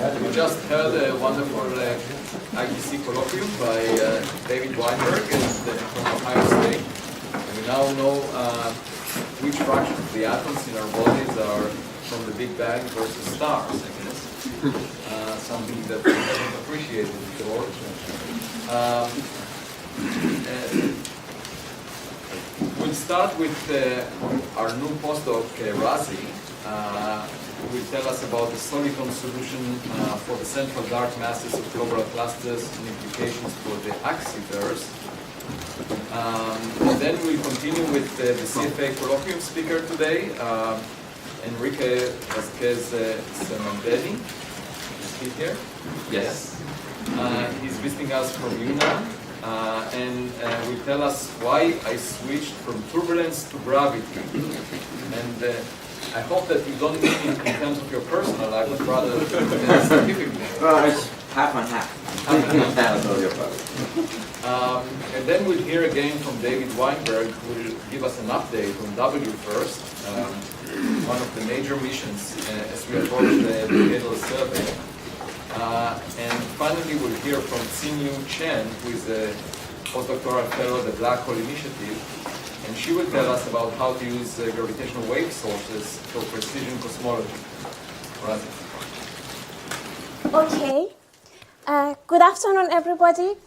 We just heard a wonderful ITC colloquium by David Weinberg from Ohio State. We now know which fraction of the atoms in our bodies are from the Big Bang versus stars, I guess. Something that we haven't appreciated before. We'll start with our new postdoc, Razieh, who will tell us about the Soliton solution for the central dark masses of globular clusters and implications for the Axiverse. And then we'll continue with the CFA colloquium speaker today, Enrique Vazquez Semadeni. Is he here? Yes. He's visiting us from UNAM. And will tell us why I switched from turbulence to gravity. And I hope that you don't mean in terms of your personal life, but rather scientifically. Well, it's half and half. That's all your problem. And then we'll hear again from David Weinberg, who will give us an update on WFIRST, one of the major missions as we approach the decadal survey. And finally, we'll hear from Hsin-Yu Chen, who is a postdoctoral fellow at the Black Hole Initiative, and she will tell us about how to use gravitational wave sources for precision cosmology. Razieh. Okay. Good afternoon, everybody.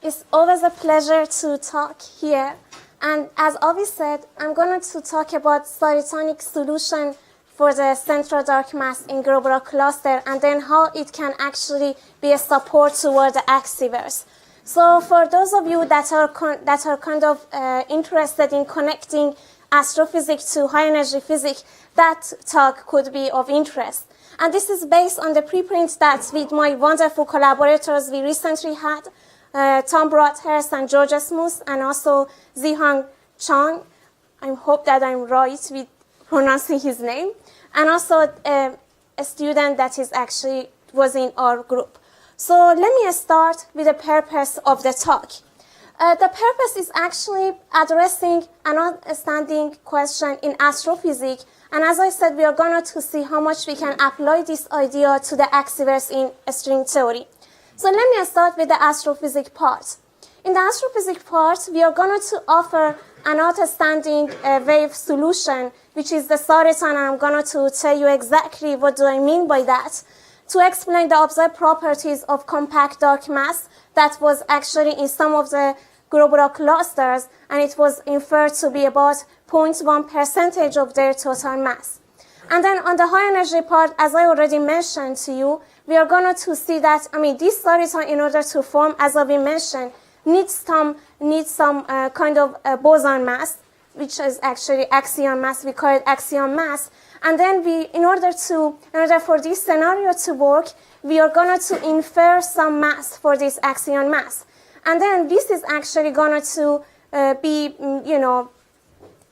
It's always a pleasure to talk here. And as Avi said, I'm going to talk about solitonic solution for the central dark mass in globular cluster, and then how it can actually be a support toward the Axiverse. So for those of you that are kind of interested in connecting astrophysics to high energy physics, that talk could be of interest. And this is based on the preprint that with my wonderful collaborators we recently had, Tom Broadhurst and George Smoot, and also Zihong Chang. I hope that I'm right with pronouncing his name. And also a student that was in our group. So let me start with the purpose of the talk. The purpose is actually addressing an outstanding question in astrophysics. And as I said, we are going to see how much we can apply this idea to the Axiverse in string theory. So let me start with the astrophysics part. In the astrophysics part, we are going to offer an outstanding wave solution, which is the Soliton, and I'm going to tell you exactly what do I mean by that, to explain the observed properties of compact dark mass that was actually in some of the globular clusters, and it was inferred to be about 0.1% of their total mass. And then on the high energy part, as I already mentioned to you, we are going to see that, this Soliton, in order to form, as I mentioned, needs some kind of boson mass, which is actually axion mass. We call it axion mass. And then in order for this scenario to work, we are going to infer some mass for this axion mass. And then this is actually going to be,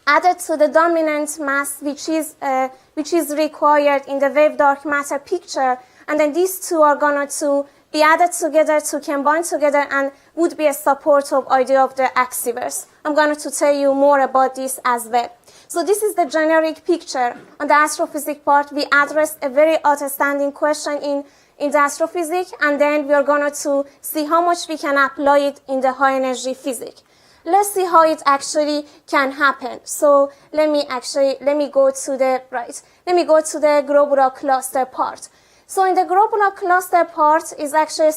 added to the dominant mass, which is required in the wave dark matter picture. And then these two are going to be added together to combine together and would be a supportive idea of the Axiverse. I'm going to tell you more about this as well. So this is the generic picture. On the astrophysics part, we addressed a very outstanding question in the astrophysics, and then we are going to see how much we can apply it in the high energy physics. Let's see how it actually can happen. So let me go to the globular cluster part. So in the globular cluster part is actually,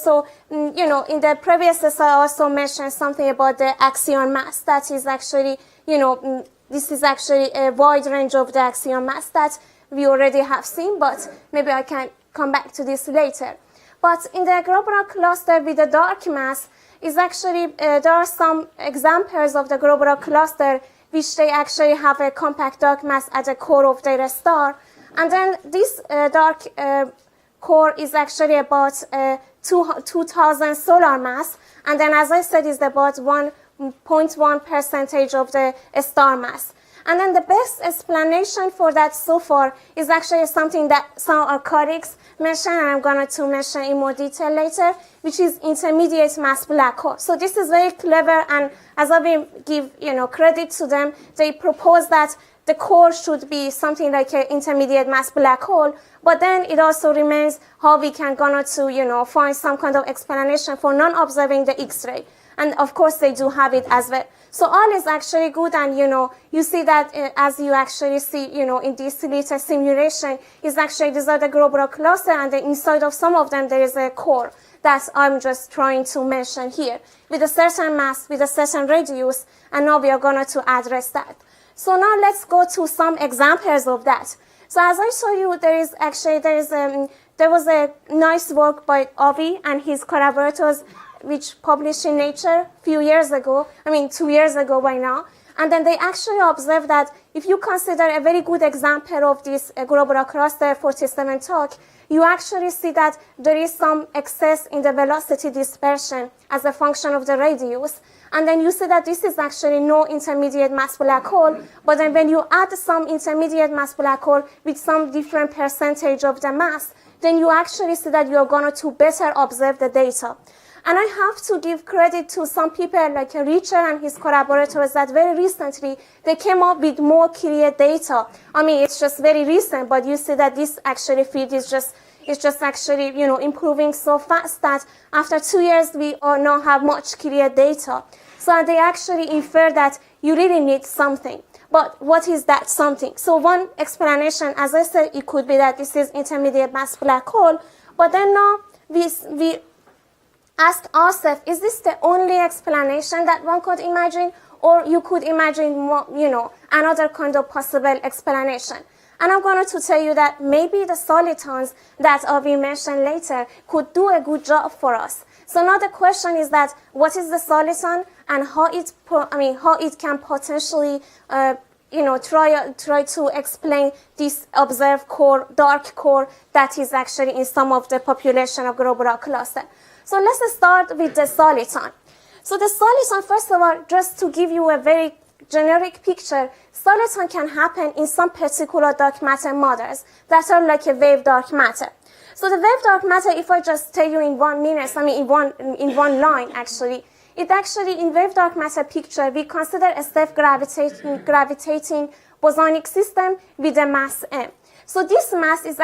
in the previous slide I also mentioned something about the axion mass. That is actually, this is actually a wide range of the axion mass that we already have seen, but maybe I can come back to this later. But in the globular cluster with the dark mass is actually, there are some examples of the globular cluster which they actually have a compact dark mass at the core of their star. And then this dark core is actually about 2,000 solar mass, and then as I said is about 1.1% of the star mass. And then the best explanation for that so far is actually something that some of our colleagues mentioned, and I'm going to mention in more detail later, which is intermediate mass black hole. So this is very clever, and as I will give credit to them, they propose that the core should be something like an intermediate mass black hole, but then it also remains how we can gonna to, find some kind of explanation for non-observing the X-ray. And of course, they do have it as well. So all is actually good, and you see that as you actually see, in this little simulation, is actually these are the globular cluster, and then inside of some of them there is a core that I'm just trying to mention here with a certain mass, with a certain radius, and now we are going to address that. So now let's go to some examples of that. So as I show you, there was a nice work by Avi and his collaborators, which published in Nature a few years ago, 2 years ago by now. And then they actually observed that if you consider a very good example of this globular cluster 47 talk, you actually see that there is some excess in the velocity dispersion as a function of the radius. And then you see that this is actually no intermediate mass black hole, but then when you add some intermediate mass black hole with some different percentage of the mass, then you actually see that you're going to better observe the data. And I have to give credit to some people like Richard and his collaborators that very recently they came up with more clear data. It's just very recent, but you see that this actually field is just actually improving so fast that after 2 years we now have much clear data. So they actually infer that you really need something. But what is that something? So one explanation, as I said, it could be that this is intermediate mass black hole. But then now we ask ourselves, is this the only explanation that one could imagine? Or you could imagine more, another kind of possible explanation. And I'm going to tell you that maybe the solitons that I will mention later could do a good job for us. So now the question is that what is the soliton and how it can potentially try to explain this observed core, dark core that is actually in some of the population of globular cluster. So let's start with the soliton. So the soliton, first of all, just to give you a very generic picture, soliton can happen in some particular dark matter models that are like a wave dark matter. So the wave dark matter, if I just tell you in 1 minute, in one line actually, it actually in wave dark matter picture, we consider a self-gravitating bosonic system with a mass m. So this mass is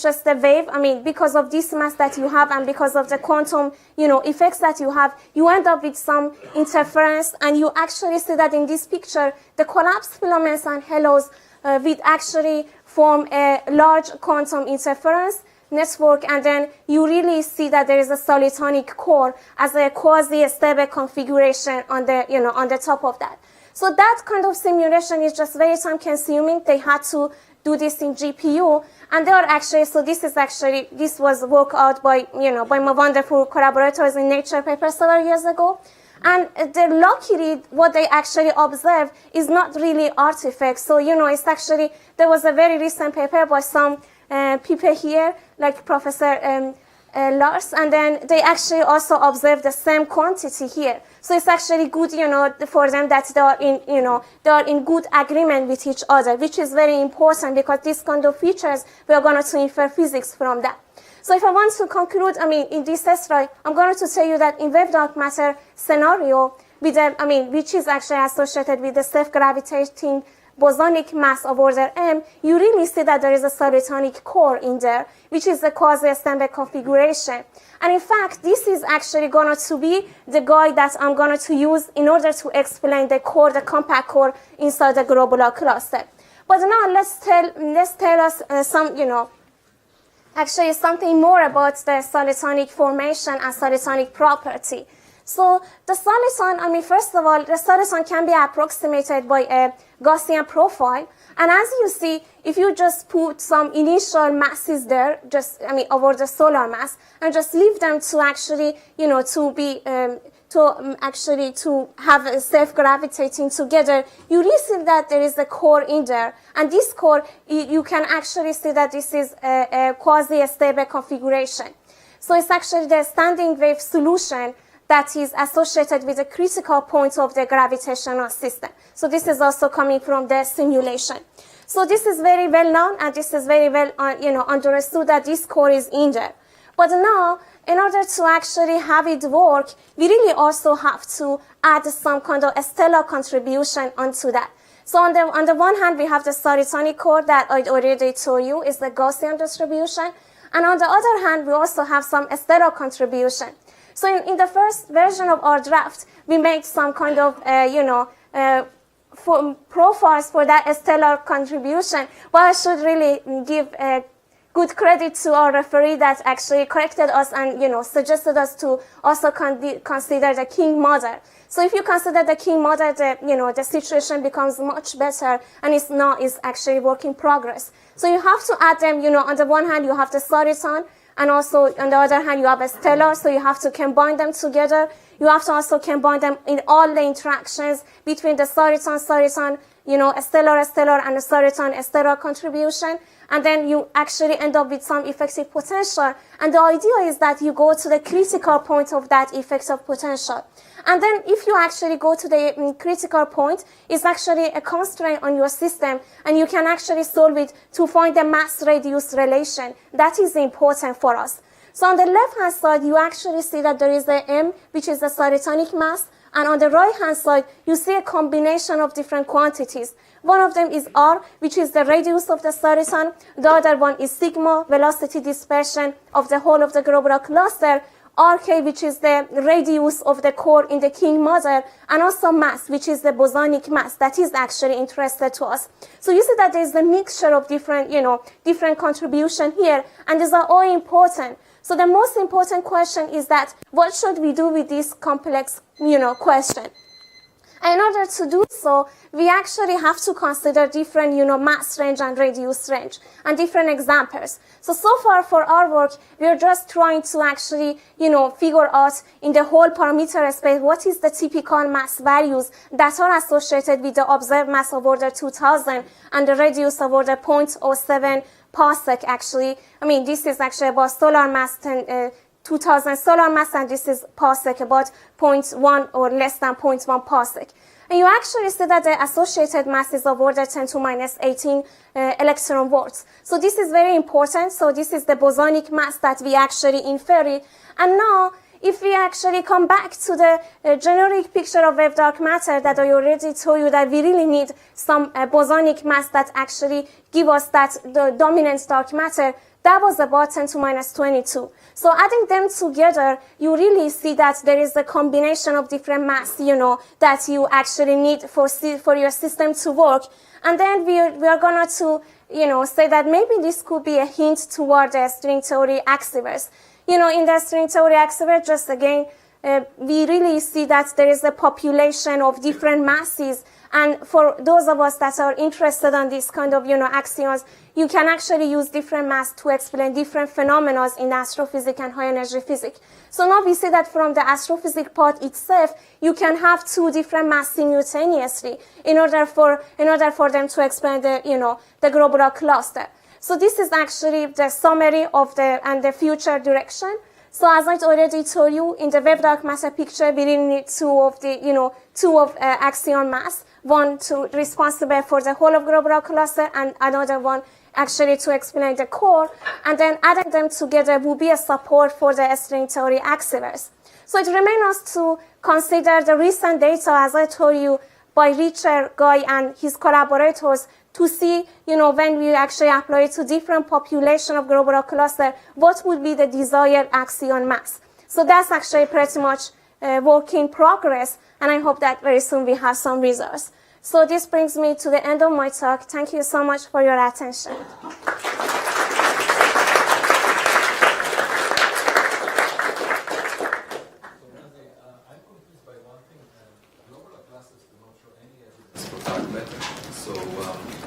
just a wave. Because of this mass that you have and because of the quantum, effects that you have, you end up with some interference, and you actually see that in this picture, the collapsed filaments and halos will actually form a large quantum interference network, and then you really see that there is a solitonic core as a quasi-stable configuration on the top of that. So that kind of simulation is just very time-consuming. They had to do this in GPU, and they are actually, so this was worked out by my wonderful collaborators in Nature paper several years ago. And luckily, what they actually observed is not really artifacts. So, it's actually, there was a very recent paper by some people here, like Professor Lars, and then they actually also observed the same quantity here. So it's actually good, for them that they are in good agreement with each other, which is very important because these kind of features, we are going to infer physics from that. So if I want to conclude, in this slide, I'm going to tell you that in wave dark matter scenario, which is actually associated with the self-gravitating bosonic mass of order m, you really see that there is a solitonic core in there, which is the quasi-stable configuration. And in fact, this is actually going to be the guide that I'm going to use in order to explain the core, the compact core inside the globular cluster. But now let's tell us actually something more about the solitonic formation and solitonic property. So the soliton, first of all, the soliton can be approximated by a Gaussian profile. And as you see, if you just put some initial masses there, over the solar mass, and just leave them to actually, to have a self-gravitating together, you really see that there is a core in there. And this core, you can actually see that this is a quasi-stable configuration. So it's actually the standing wave solution that is associated with the critical point of the gravitational system. So this is also coming from the simulation. So this is very well known, and this is very well understood that this core is in there. But now, in order to actually have it work, we really also have to add some kind of a stellar contribution onto that. So on the one hand, we have the Solitonic core that I already told you is the Gaussian distribution. And on the other hand, we also have some stellar contribution. So in the first version of our draft, we made some kind of, profiles for that stellar contribution. But I should really give good credit to our referee that actually corrected us and, suggested us to also consider the King model. So if you consider the King model, the situation becomes much better, and it's actually work in progress. So you have to add them, on the one hand, you have the Soliton, and also on the other hand, you have a stellar, so you have to combine them together. You have to also combine them in all the interactions between the Soliton, a stellar, and the Soliton, stellar contribution. And then you actually end up with some effective potential. And the idea is that you go to the critical point of that effective potential. And then if you actually go to the critical point, it's actually a constraint on your system, and you can actually solve it to find the mass-radius relation. That is important for us. So on the left-hand side, you actually see that there is the M, which is the Solitonic mass, and on the right-hand side, you see a combination of different quantities. One of them is R, which is the radius of the Soliton. The other one is sigma, velocity dispersion of the whole of the globular cluster. RK, which is the radius of the core in the King model, and also mass, which is the bosonic mass that is actually interested to us. So you see that there is a mixture of different contribution here, and these are all important. So the most important question is that what should we do with this complex, question? And in order to do so, we actually have to consider different, mass range and radius range, and different examples. So far for our work, we're just trying to actually, figure out in the whole parameter space what is the typical mass values that are associated with the observed mass of order 2000 and the radius of order 0.07 parsec, actually. I mean, this is actually about solar mass, 2000 solar mass, and this is parsec about 0.1 or less than 0.1 parsec. And you actually see that the associated mass is of order 10 to minus 18 electron volts. So this is very important. So this is the bosonic mass that we actually infer. And now, if we actually come back to the generic picture of wave dark matter that I already told you, that we really need some bosonic mass that actually give us the dominant dark matter, that was about 10 to minus 22. So adding them together, you really see that there is a combination of different mass, that you actually need for your system to work. And then we are going to, say that maybe this could be a hint toward the string theory Axiverse. In the string theory Axiverse, just again, we really see that there is a population of different masses. And for those of us that are interested in this kind of, axioms, you can actually use different mass to explain different phenomena in astrophysics and high energy physics. So now we see that from the astrophysics part itself, you can have two different mass simultaneously in order for them to explain the globular cluster. So this is actually the summary of the future direction. So as I already told you, in the wave dark matter picture, we really need two of axion mass. One responsible for the whole of globular cluster, and another one actually to explain the core. And then adding them together will be a support for the string theory Axiverse. So it remains us to consider the recent data, as I told you, by Richard Guy and his collaborators, to see, when we actually apply it to different population of globular cluster, what would be the desired axion mass. So that's actually pretty much work in progress, and I hope that very soon we have some results. So this brings me to the end of my talk. Thank you so much for your attention.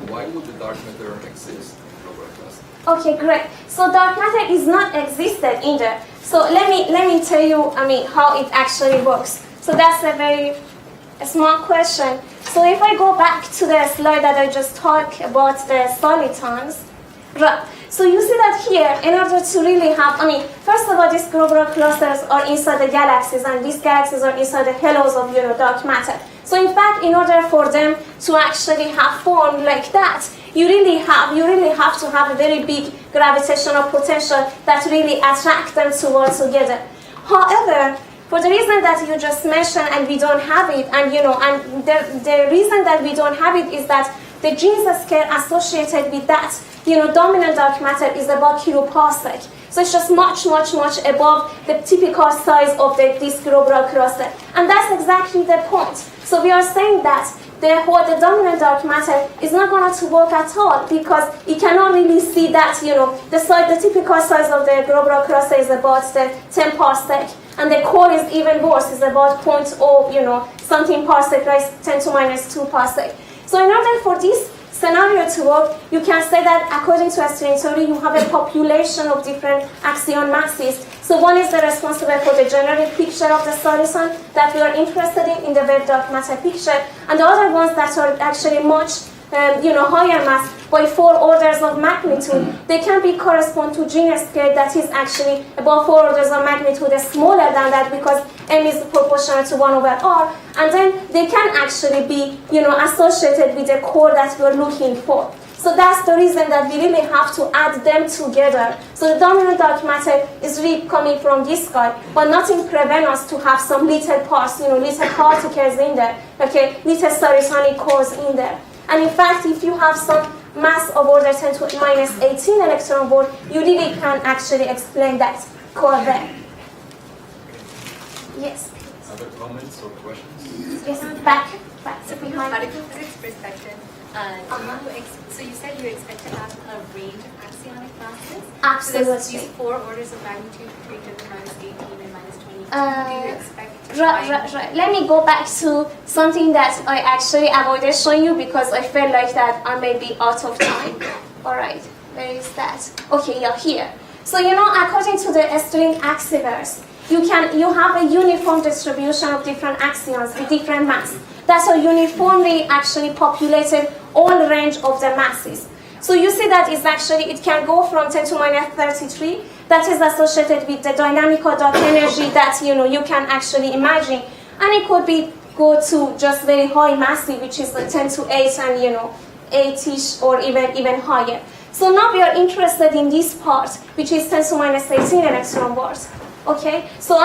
Why would the dark matter exist in globular cluster? Okay, great. So dark matter is not existed in there. So let me tell you, how it actually works. So that's a very small question. So if I go back to the slide that I just talked about the solitons, right? So you see that here, in order to really have, first of all, these globular clusters are inside the galaxies, and these galaxies are inside the halos of dark matter. So in fact, in order for them to actually have form like that, you really have to have a very big gravitational potential that really attract them to all together. However, for the reason that you just mentioned, and we don't have it, and and the reason that we don't have it is that the Jeans scale associated with that, dominant dark matter is about kiloparsec. So it's just much, much, much above the typical size of this globular cluster. And that's exactly the point. So we are saying that the dominant dark matter is not going to work at all because you cannot really see that, the typical size of the globular cluster is about the 10 parsec. And the core is even worse, is about 0.0, something parsec, right? 10 to minus 2 parsec. So in order for this scenario to work, you can say that according to a string theory, you have a population of different axion masses. So one is the responsible for the generic picture of the Soliton that we are interested in the wave dark matter picture, and the other ones that are actually much higher mass by 4 orders of magnitude. They can be correspond to Jeans scale that is actually about 4 orders of magnitude smaller than that because m is proportional to 1 over r, and then they can actually be associated with the core that we're looking for. So that's the reason that we really have to add them together. So the dominant dark matter is really coming from this guy, but nothing prevents us to have some little parts, little particles in there, okay, little Solitonic cores in there. And in fact, if you have some mass of order 10 to minus 18 electron volt, you really can actually explain that core there. Yes. Other comments or questions? Yes, back to behind. Particle physics perspective. So you said you expect to have a range of axionic masses? Absolutely. So there's these 4 orders of magnitude, 3 to the minus 18 and minus 22. Do you expect to Right. Let me go back to something that I actually avoided showing you because I felt like that I may be out of time. All right, where is that? Okay, yeah, here. So according to the string Axiverse, you have a uniform distribution of different axions with different mass. That's a uniformly actually populated all range of the masses. So you see that it can go from 10 to minus 33. That is associated with the dynamical dark energy that you can actually imagine, and it could go to just very high massive, which is the 10 to 8 and 8ish or even higher. So now we are interested in this part, which is 10 to minus 18 electron volts. Okay, so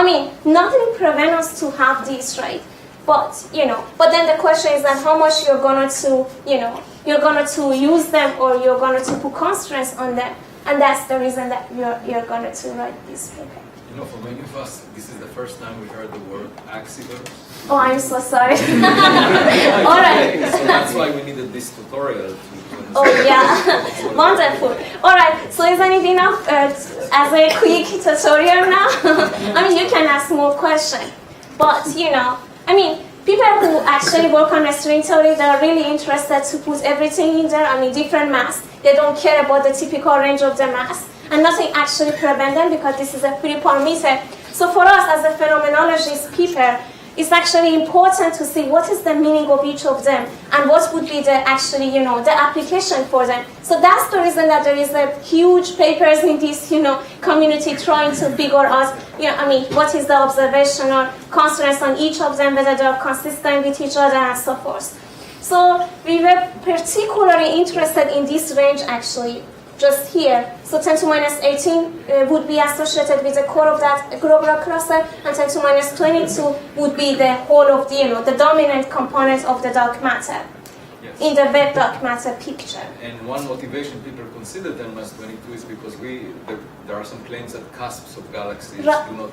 nothing prevents us to have this, right? But then the question is that how much you're going to use them, or you're going to put constraints on them. And that's the reason that you're going to write this paper. For many of us, this is the first time we heard the word Axiverse. Oh, I'm so sorry. All right. So that's why we needed this tutorial. Oh, yeah. Wonderful. All right. So isn't it enough as a quick tutorial now? You can ask more questions. But, people who actually work on string theory, they are really interested to put everything in there, different mass. They don't care about the typical range of the mass. And nothing actually prevents them because this is a free parameter. So for us as a phenomenologist people, it's actually important to see what is the meaning of each of them and what would be the application for them. So that's the reason that there is a huge papers in this, community trying to figure out, what is the observational constraints on each of them, whether they are consistent with each other and so forth. So we were particularly interested in this range actually, just here. So 10 to minus 18 would be associated with the core of that globular cluster, and 10 to minus 22 would be the whole of the dominant component of the dark matter. Yes. In the wave dark matter picture. And one motivation people consider 10 minus 22 is because there are some claims that cusps of galaxies do not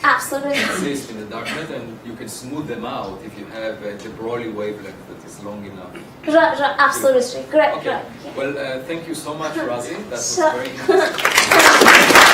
absolutely exist in the dark matter, and you can smooth them out if you have a de Broglie wavelength that is long enough. Absolutely, great. Okay. Right. Well, thank you so much, Razieh. That was very interesting.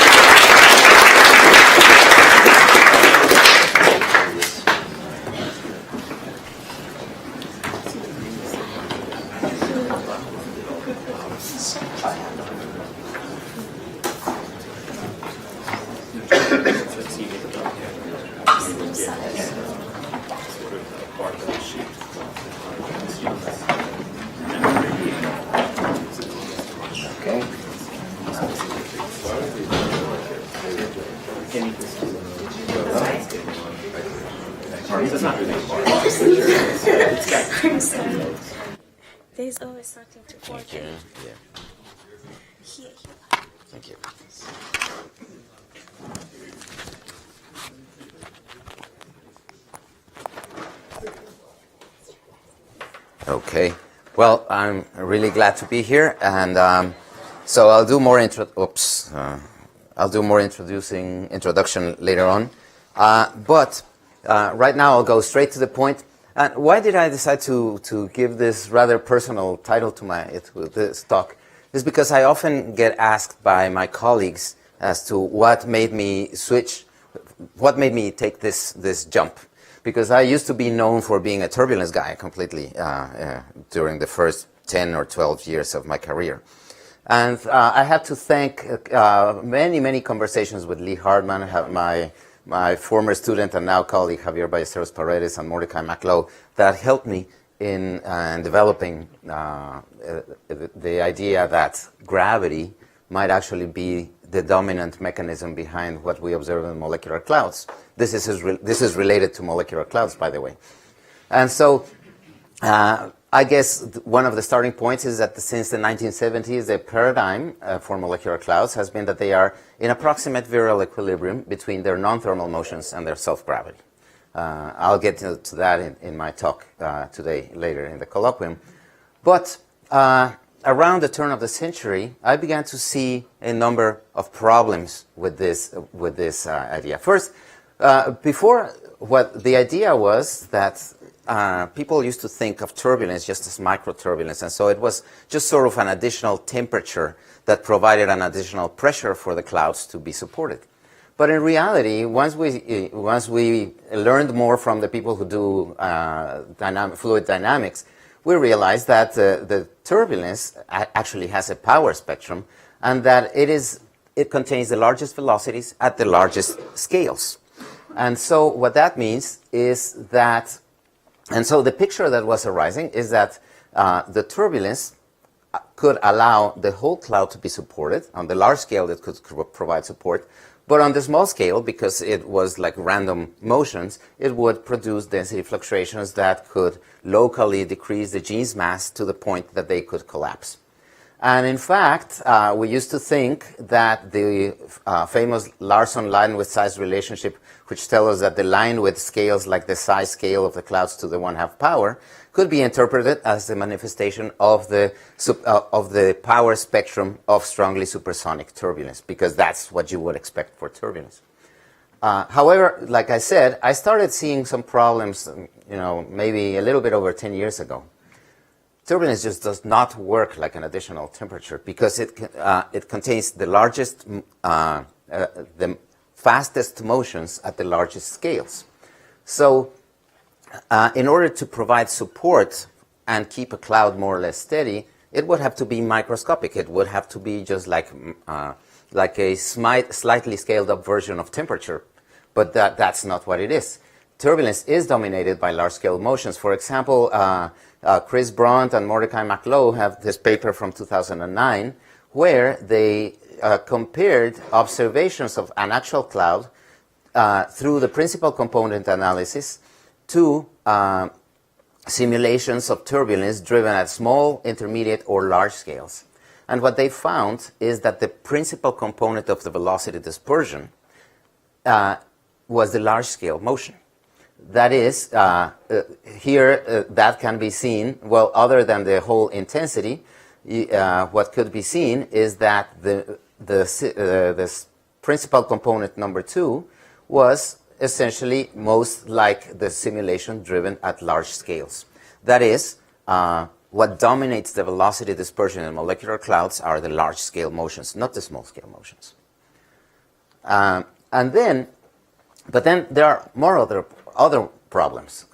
There's always something to forget. Thank you. Yeah. Here. Thank you. Okay. Well, I'm really glad to be here, and so I'll do more I'll do more introduction later on. But right now I'll go straight to the point. And why did I decide to give this rather personal title to this talk? Is because I often get asked by my colleagues as to what made me take this jump. Because I used to be known for being a turbulence guy completely during the first 10 or 12 years of my career. And I had to thank many conversations with Lee Hardman, my former student and now colleague Javier Ballesteros Paredes and Mordecai McLeod, that helped me in developing the idea that gravity might actually be the dominant mechanism behind what we observe in molecular clouds. This is related to molecular clouds, by the way. And so I guess one of the starting points is that since the 1970s, the paradigm for molecular clouds has been that they are in approximate virial equilibrium between their non-thermal motions and their self-gravity. I'll get to that in my talk today, later in the colloquium. But around the turn of the century, I began to see a number of problems with this idea. First, before, what the idea was that people used to think of turbulence just as microturbulence, and so it was just sort of an additional temperature that provided an additional pressure for the clouds to be supported. But in reality, once we learned more from the people who do fluid dynamics, we realized that the turbulence actually has a power spectrum, and that it contains the largest velocities at the largest scales. And so what that means is that, and so the picture that was arising is that the turbulence could allow the whole cloud to be supported. On the large scale, it could provide support. But on the small scale, because it was like random motions, it would produce density fluctuations that could locally decrease the gene's mass to the point that they could collapse. And in fact, we used to think that the famous Larson line-width size relationship, which tells us that the line-width scales like the size scale of the clouds to the 1/2 power, could be interpreted as the manifestation of the power spectrum of strongly supersonic turbulence, because that's what you would expect for turbulence. However, like I said, I started seeing some problems, maybe a little bit over 10 years ago. Turbulence just does not work like an additional temperature because it contains the largest, the fastest motions at the largest scales. So in order to provide support and keep a cloud more or less steady, it would have to be microscopic. It would have to be just like a slightly scaled up version of temperature. But that's not what it is. Turbulence is dominated by large-scale motions. For example, Chris Brunt and Mordecai McLeod have this paper from 2009 where they compared observations of an actual cloud through the principal component analysis to simulations of turbulence driven at small, intermediate, or large scales. And what they found is that the principal component of the velocity dispersion was the large-scale motion. That is, here that can be seen, well, other than the whole intensity, what could be seen is that the principal component number 2 was essentially most like the simulation driven at large scales. That is, what dominates the velocity dispersion in molecular clouds are the large-scale motions, not the small-scale motions. But then there are more other problems.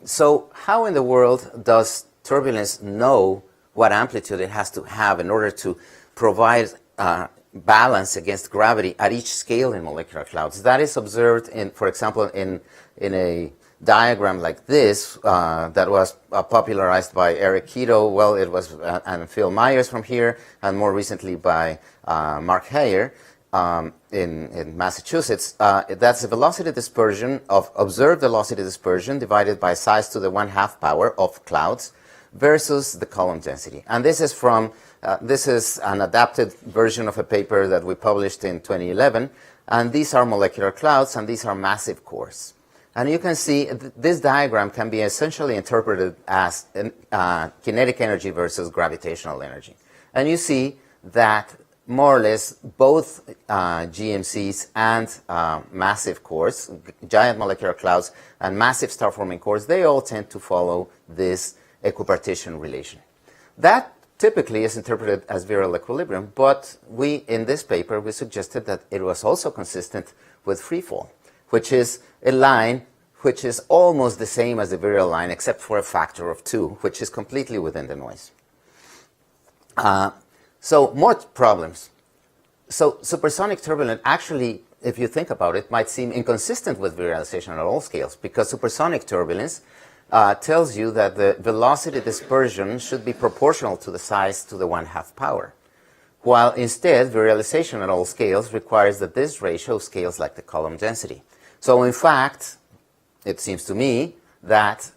So how in the world does turbulence know what amplitude it has to have in order to provide balance against gravity at each scale in molecular clouds? That is observed, for example, in a diagram like this that was popularized by Eric Kito. Well, it was and Phil Myers from here, and more recently by Mark Heyer in Massachusetts. That's the velocity dispersion of observed velocity dispersion divided by size to the 1/2 power of clouds versus the column density. And this is from this is an adapted version of a paper that we published in 2011. And these are molecular clouds, and these are massive cores. And you can see this diagram can be essentially interpreted as kinetic energy versus gravitational energy. And you see that more or less both GMCs and massive cores, giant molecular clouds and massive star-forming cores, they all tend to follow this equipartition relation. That typically is interpreted as virial equilibrium, but in this paper, we suggested that it was also consistent with free fall, which is a line which is almost the same as the virial line, except for a factor of 2, which is completely within the noise. So more problems. So supersonic turbulence actually, if you think about it, might seem inconsistent with virialization at all scales, because supersonic turbulence tells you that the velocity dispersion should be proportional to the size to the 1/2 power, while instead virialization at all scales requires that this ratio scales like the column density. So in fact, it seems to me that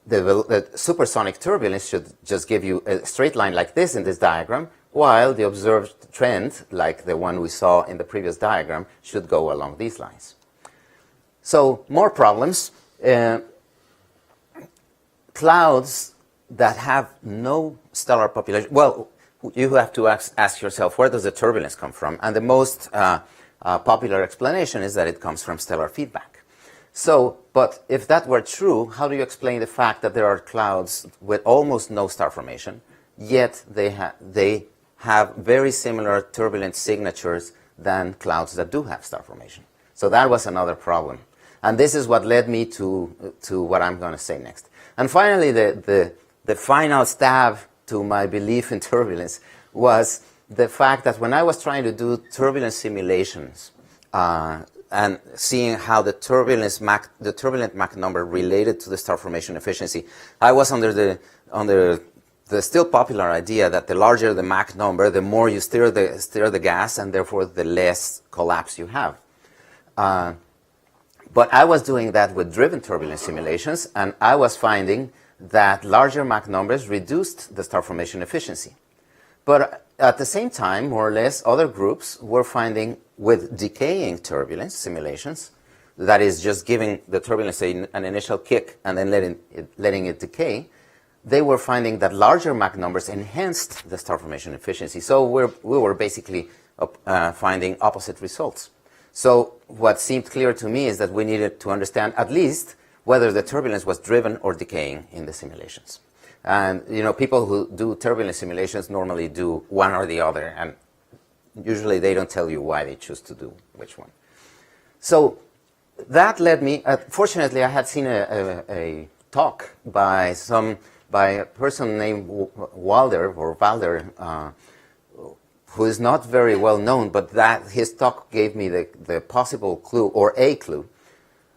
the supersonic turbulence should just give you a straight line like this in this diagram, while the observed trend, like the one we saw in the previous diagram, should go along these lines. So more problems. Clouds that have no stellar population, well, you have to ask yourself, where does the turbulence come from? And the most popular explanation is that it comes from stellar feedback. So, but if that were true, how do you explain the fact that there are clouds with almost no star formation, yet they have very similar turbulent signatures than clouds that do have star formation? So that was another problem. And this is what led me to what I'm going to say next. And finally, the final stab to my belief in turbulence was the fact that when I was trying to do turbulence simulations and seeing how the turbulent Mach number related to the star formation efficiency, I was under the still popular idea that the larger the Mach number, the more you stir the gas, and therefore the less collapse you have. But I was doing that with driven turbulence simulations, and I was finding that larger Mach numbers reduced the star formation efficiency. But at the same time, more or less, other groups were finding with decaying turbulence simulations, that is just giving the turbulence an initial kick and then letting it decay, they were finding that larger Mach numbers enhanced the star formation efficiency. So we were basically finding opposite results. So what seemed clear to me is that we needed to understand at least whether the turbulence was driven or decaying in the simulations. And, you know, people who do turbulence simulations normally do one or the other, and usually they don't tell you why they choose to do which one. So that led me, fortunately I had seen a talk by a person named Walder, who is not very well known, but that his talk gave me the possible clue, or a clue.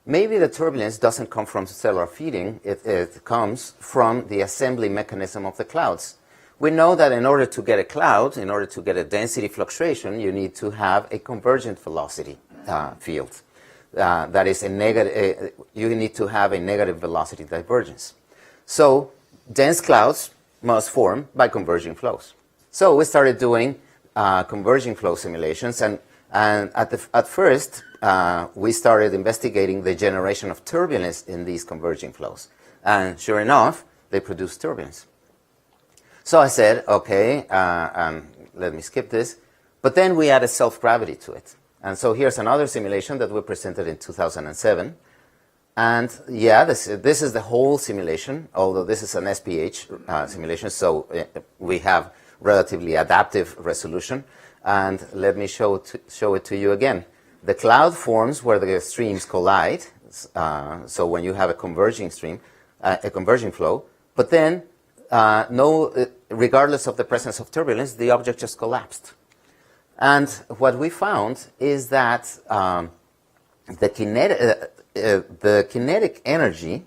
Maybe the turbulence doesn't come from stellar feeding, it comes from the assembly mechanism of the clouds. We know that in order to get a cloud, in order to get a density fluctuation, you need to have a convergent velocity field. That is you need to have a negative velocity divergence. So dense clouds must form by converging flows. So we started doing converging flow simulations, and at first we started investigating the generation of turbulence in these converging flows, and sure enough, they produced turbulence. So I said, okay, let me skip this, but then we added self-gravity to it. And so here's another simulation that we presented in 2007. And yeah, this is the whole simulation, although this is an SPH simulation, so we have relatively adaptive resolution. And let me show it to you again. The cloud forms where the streams collide, so when you have a converging stream, a converging flow, but then regardless of the presence of turbulence, the object just collapsed. And what we found is that the kinetic energy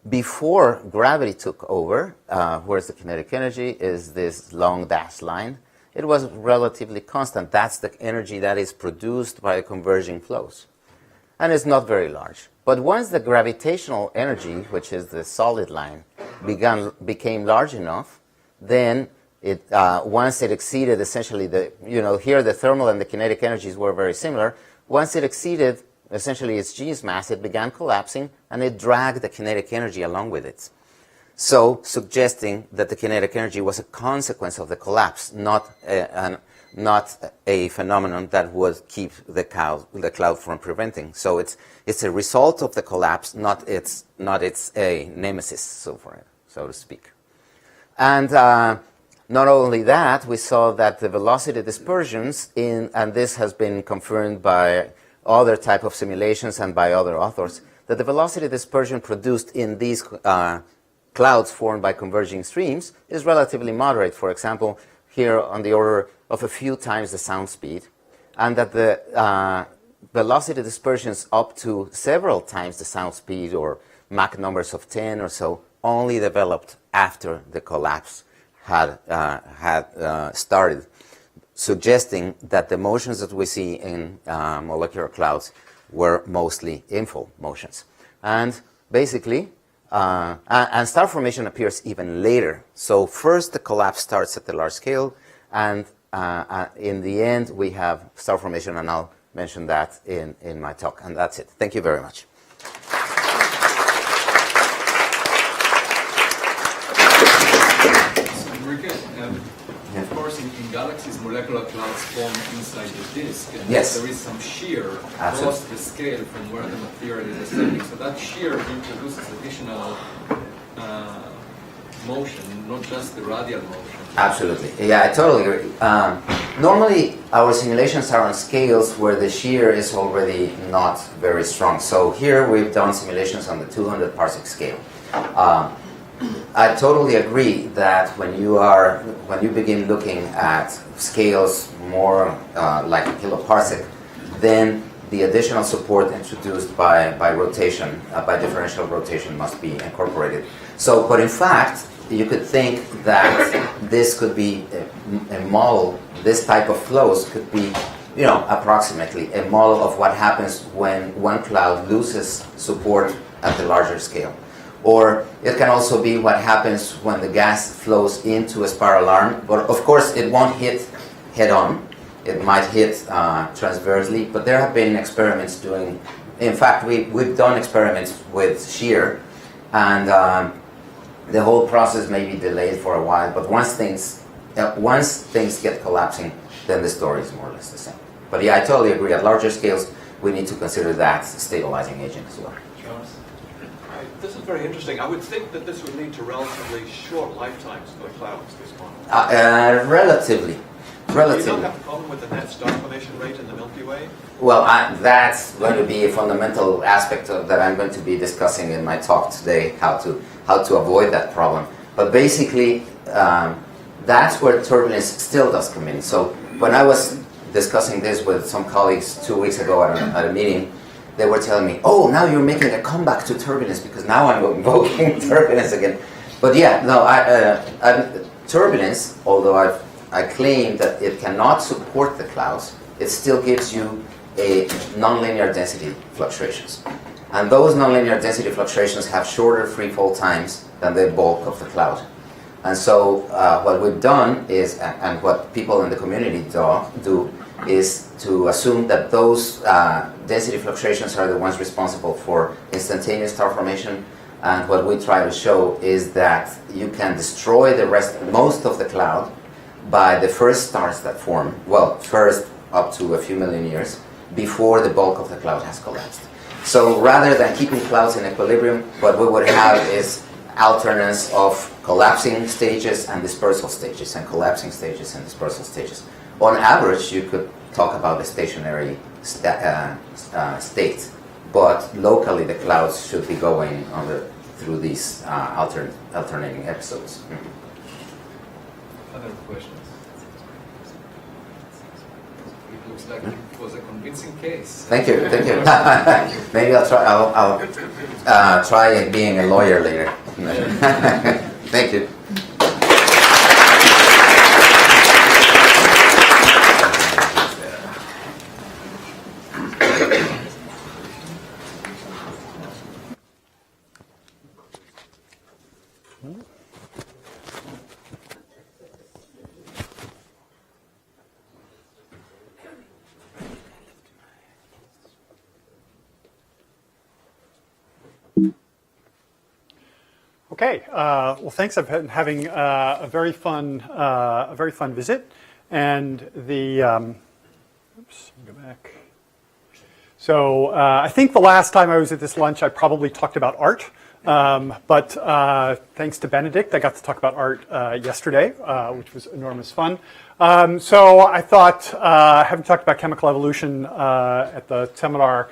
before gravity took over, whereas the kinetic energy is this long dashed line, it was relatively constant. That's the energy that is produced by converging flows. And it's not very large. But once the gravitational energy, which is the solid line, became large enough, then once it exceeded essentially here the thermal and the kinetic energies were very similar. Once it exceeded essentially its G's mass, it began collapsing, and it dragged the kinetic energy along with it. So, suggesting that the kinetic energy was a consequence of the collapse, not a phenomenon that would keep the cloud from preventing. So it's a result of the collapse, not its a nemesis, so to speak. And not only that, we saw that the velocity dispersions and this has been confirmed by other type of simulations and by other authors, that the velocity dispersion produced in these clouds formed by converging streams is relatively moderate. For example, here on the order of a few times the sound speed, and that the velocity dispersions up to several times the sound speed, or Mach numbers of 10 or so, only developed after the collapse had started, suggesting that the motions that we see in molecular clouds were mostly inflow motions. And basically, and star formation appears even later. So first the collapse starts at the large scale, and in the end we have star formation, and I'll mention that in my talk. And that's it. Thank you very much. Enrique, of course, in galaxies, molecular clouds form inside the disk, and yes, there is some shear across the scale from where the material is ascending. So that shear introduces additional motion, not just the radial motion. Absolutely. Yeah, I totally agree. Normally, our simulations are on scales where the shear is already not very strong. So here we've done simulations on the 200 parsec scale. I totally agree that when you begin looking at scales more like a kiloparsec, then the additional support introduced by rotation, by differential rotation, must be incorporated. So, but in fact, you could think that this could be a model. This type of flows could be, approximately a model of what happens when one cloud loses support at the larger scale. Or it can also be what happens when the gas flows into a spiral arm, but of course it won't hit head-on. It might hit transversely, but there have been experiments doing, in fact, we've done experiments with shear, and the whole process may be delayed for a while, but once things get collapsing, then the story is more or less the same. But yeah, I totally agree. At larger scales, we need to consider that stabilizing agent as well. This is very interesting. I would think that this would lead to relatively short lifetimes for the clouds, this model. Relatively. You don't have a problem with the net star formation rate in the Milky Way? Well, that's going to be a fundamental aspect that I'm going to be discussing in my talk today, how to avoid that problem. But basically, that's where turbulence still does come in. So when I was discussing this with some colleagues 2 weeks ago at a meeting, they were telling me, oh, now you're making a comeback to turbulence because now I'm invoking turbulence again. But yeah, no, turbulence, although I claim that it cannot support the clouds, it still gives you a nonlinear density fluctuations. And those nonlinear density fluctuations have shorter free fall times than the bulk of the cloud. And so what we've done is, and what people in the community do is to assume that those density fluctuations are the ones responsible for instantaneous star formation. And what we try to show is that you can destroy most of the cloud by the first stars that form, well, first up to a few million years, before the bulk of the cloud has collapsed. So rather than keeping clouds in equilibrium, what we would have is alternance of collapsing stages and dispersal stages, and collapsing stages and dispersal stages. On average, you could talk about a stationary state, but locally the clouds should be going through these alternating episodes. Other questions? It looks like it was a convincing case. Thank you. Maybe I'll try being a lawyer later. Thank you. Okay. Well, thanks. I've been having a very fun visit, and the oops, go back. So I think the last time I was at this lunch, I probably talked about art, but thanks to Benedict, I got to talk about art yesterday, which was enormous fun. So I thought, having talked about chemical evolution at the seminar,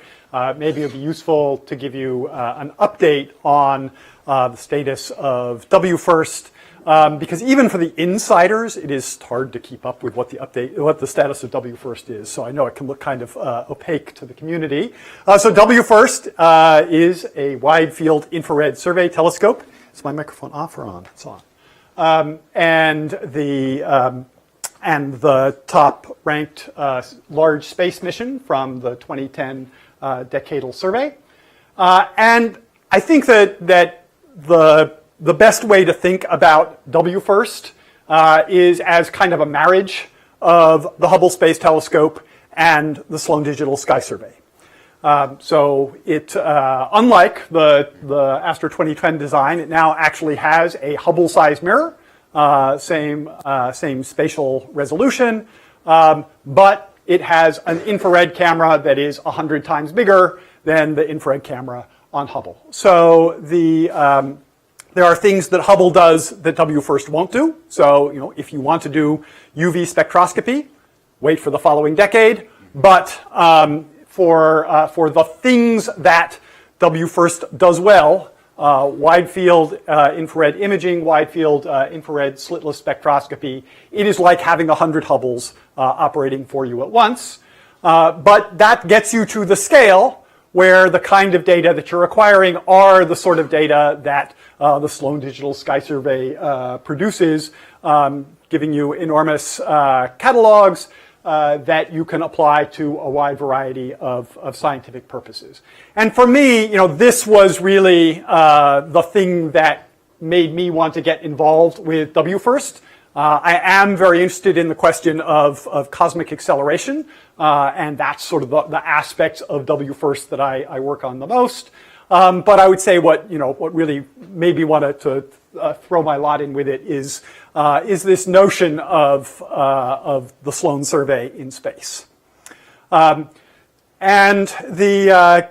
maybe it would be useful to give you an update on the status of WFIRST, because even for the insiders, it is hard to keep up with what the status of WFIRST is. So I know it can look kind of opaque to the community. So WFIRST is a wide field infrared survey telescope. Is my microphone off or on? It's on. And the top-ranked large space mission from the 2010 decadal survey. And I think that the best way to think about WFIRST is as kind of a marriage of the Hubble Space Telescope and the Sloan Digital Sky Survey. So it, unlike the Astro 2010 design, it now actually has a Hubble-sized mirror, same spatial resolution, but it has an infrared camera that is 100 times bigger than the infrared camera on Hubble. So there are things that Hubble does that WFIRST won't do. So, if you want to do UV spectroscopy, wait for the following decade. But for the things that WFIRST does well, wide field infrared imaging, wide field infrared slitless spectroscopy, it is like having 100 Hubbles operating for you at once. But that gets you to the scale where the kind of data that you're acquiring are the sort of data that the Sloan Digital Sky Survey produces, giving you enormous catalogs that you can apply to a wide variety of scientific purposes. And for me, this was really the thing that made me want to get involved with WFIRST. I am very interested in the question of cosmic acceleration, and that's sort of the aspects of WFIRST that I work on the most. But I would say what really made me want to throw my lot in with it is this notion of the Sloan survey in space. And the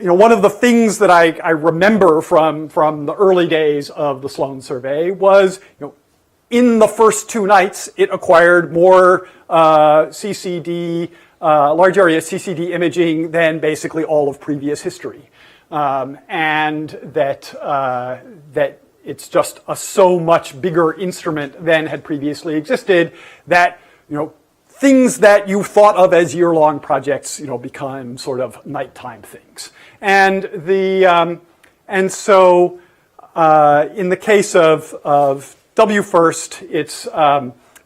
one of the things that I remember from the early days of the Sloan survey was, in the first 2 nights, it acquired more CCD, large area CCD imaging than basically all of previous history. And that it's just a so much bigger instrument than had previously existed that, things that you thought of as year-long projects, become sort of nighttime things. And so in the case of WFIRST, it's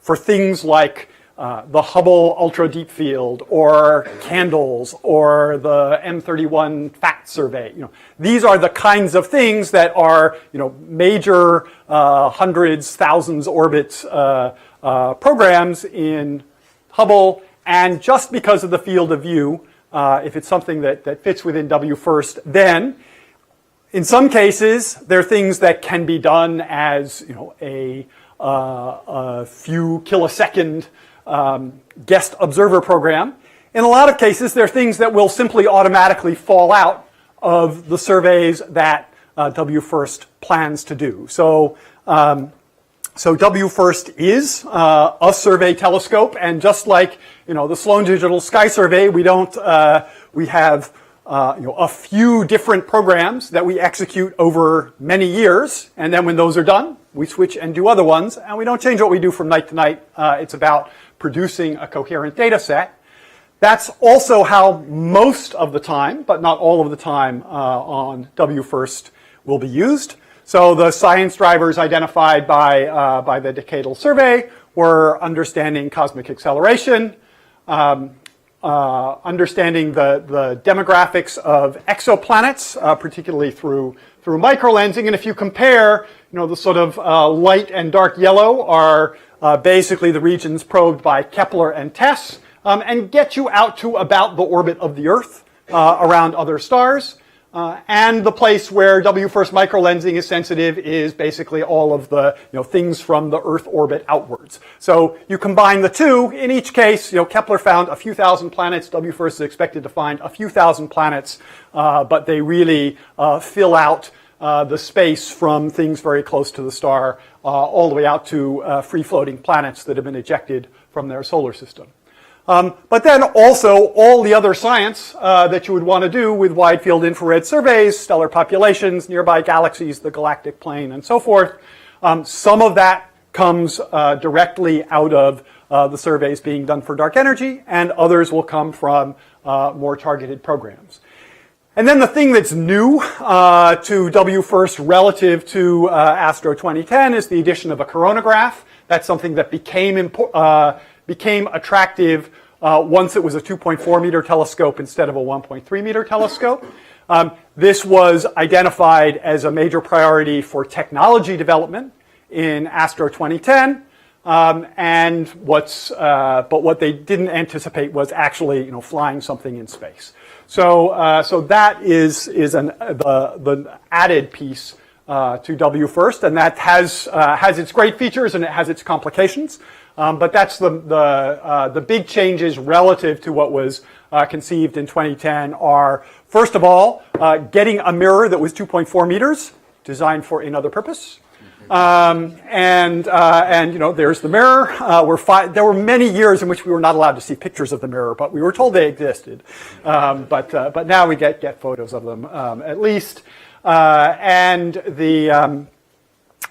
for things like the Hubble Ultra Deep Field, or candles, or the M31 FACT survey. These are the kinds of things that are major hundreds, thousands orbits programs in Hubble, and just because of the field of view, if it's something that fits within WFIRST, then in some cases, there are things that can be done as a few kilosecond guest observer program. In a lot of cases, there are things that will simply automatically fall out of the surveys that WFIRST plans to do. So WFIRST is a survey telescope, and just like the Sloan Digital Sky Survey, we have a few different programs that we execute over many years, and then when those are done, we switch and do other ones, and we don't change what we do from night to night. It's about producing a coherent data set. That's also how most of the time, but not all of the time, on WFIRST will be used. So the science drivers identified by the decadal survey were understanding cosmic acceleration, understanding the demographics of exoplanets, particularly through microlensing. And if you compare, the sort of light and dark yellow are basically the regions probed by Kepler and TESS, and get you out to about the orbit of the Earth around other stars. And the place where WFIRST microlensing is sensitive is basically all of the things from the Earth orbit outwards. So you combine the two. In each case, Kepler found a few thousand planets. WFIRST is expected to find a few thousand planets, but they really fill out the space from things very close to the star all the way out to free-floating planets that have been ejected from their solar system. But then also all the other science that you would want to do with wide-field infrared surveys, stellar populations, nearby galaxies, the galactic plane, and so forth. Some of that comes directly out of the surveys being done for dark energy, and others will come from more targeted programs. And then the thing that's new to WFIRST relative to Astro 2010 is the addition of a coronagraph. That's something that became attractive once it was a 2.4 meter telescope instead of a 1.3 meter telescope. This was identified as a major priority for technology development in Astro 2010. But what they didn't anticipate was actually flying something in space. So that is the added piece to WFIRST, and that has its great features and it has its complications. But that's the big changes relative to what was conceived in 2010 are, first of all, getting a mirror that was 2.4 meters, designed for another purpose. There's the mirror. There were many years in which we were not allowed to see pictures of the mirror, but we were told they existed. But now we get photos of them at least. And then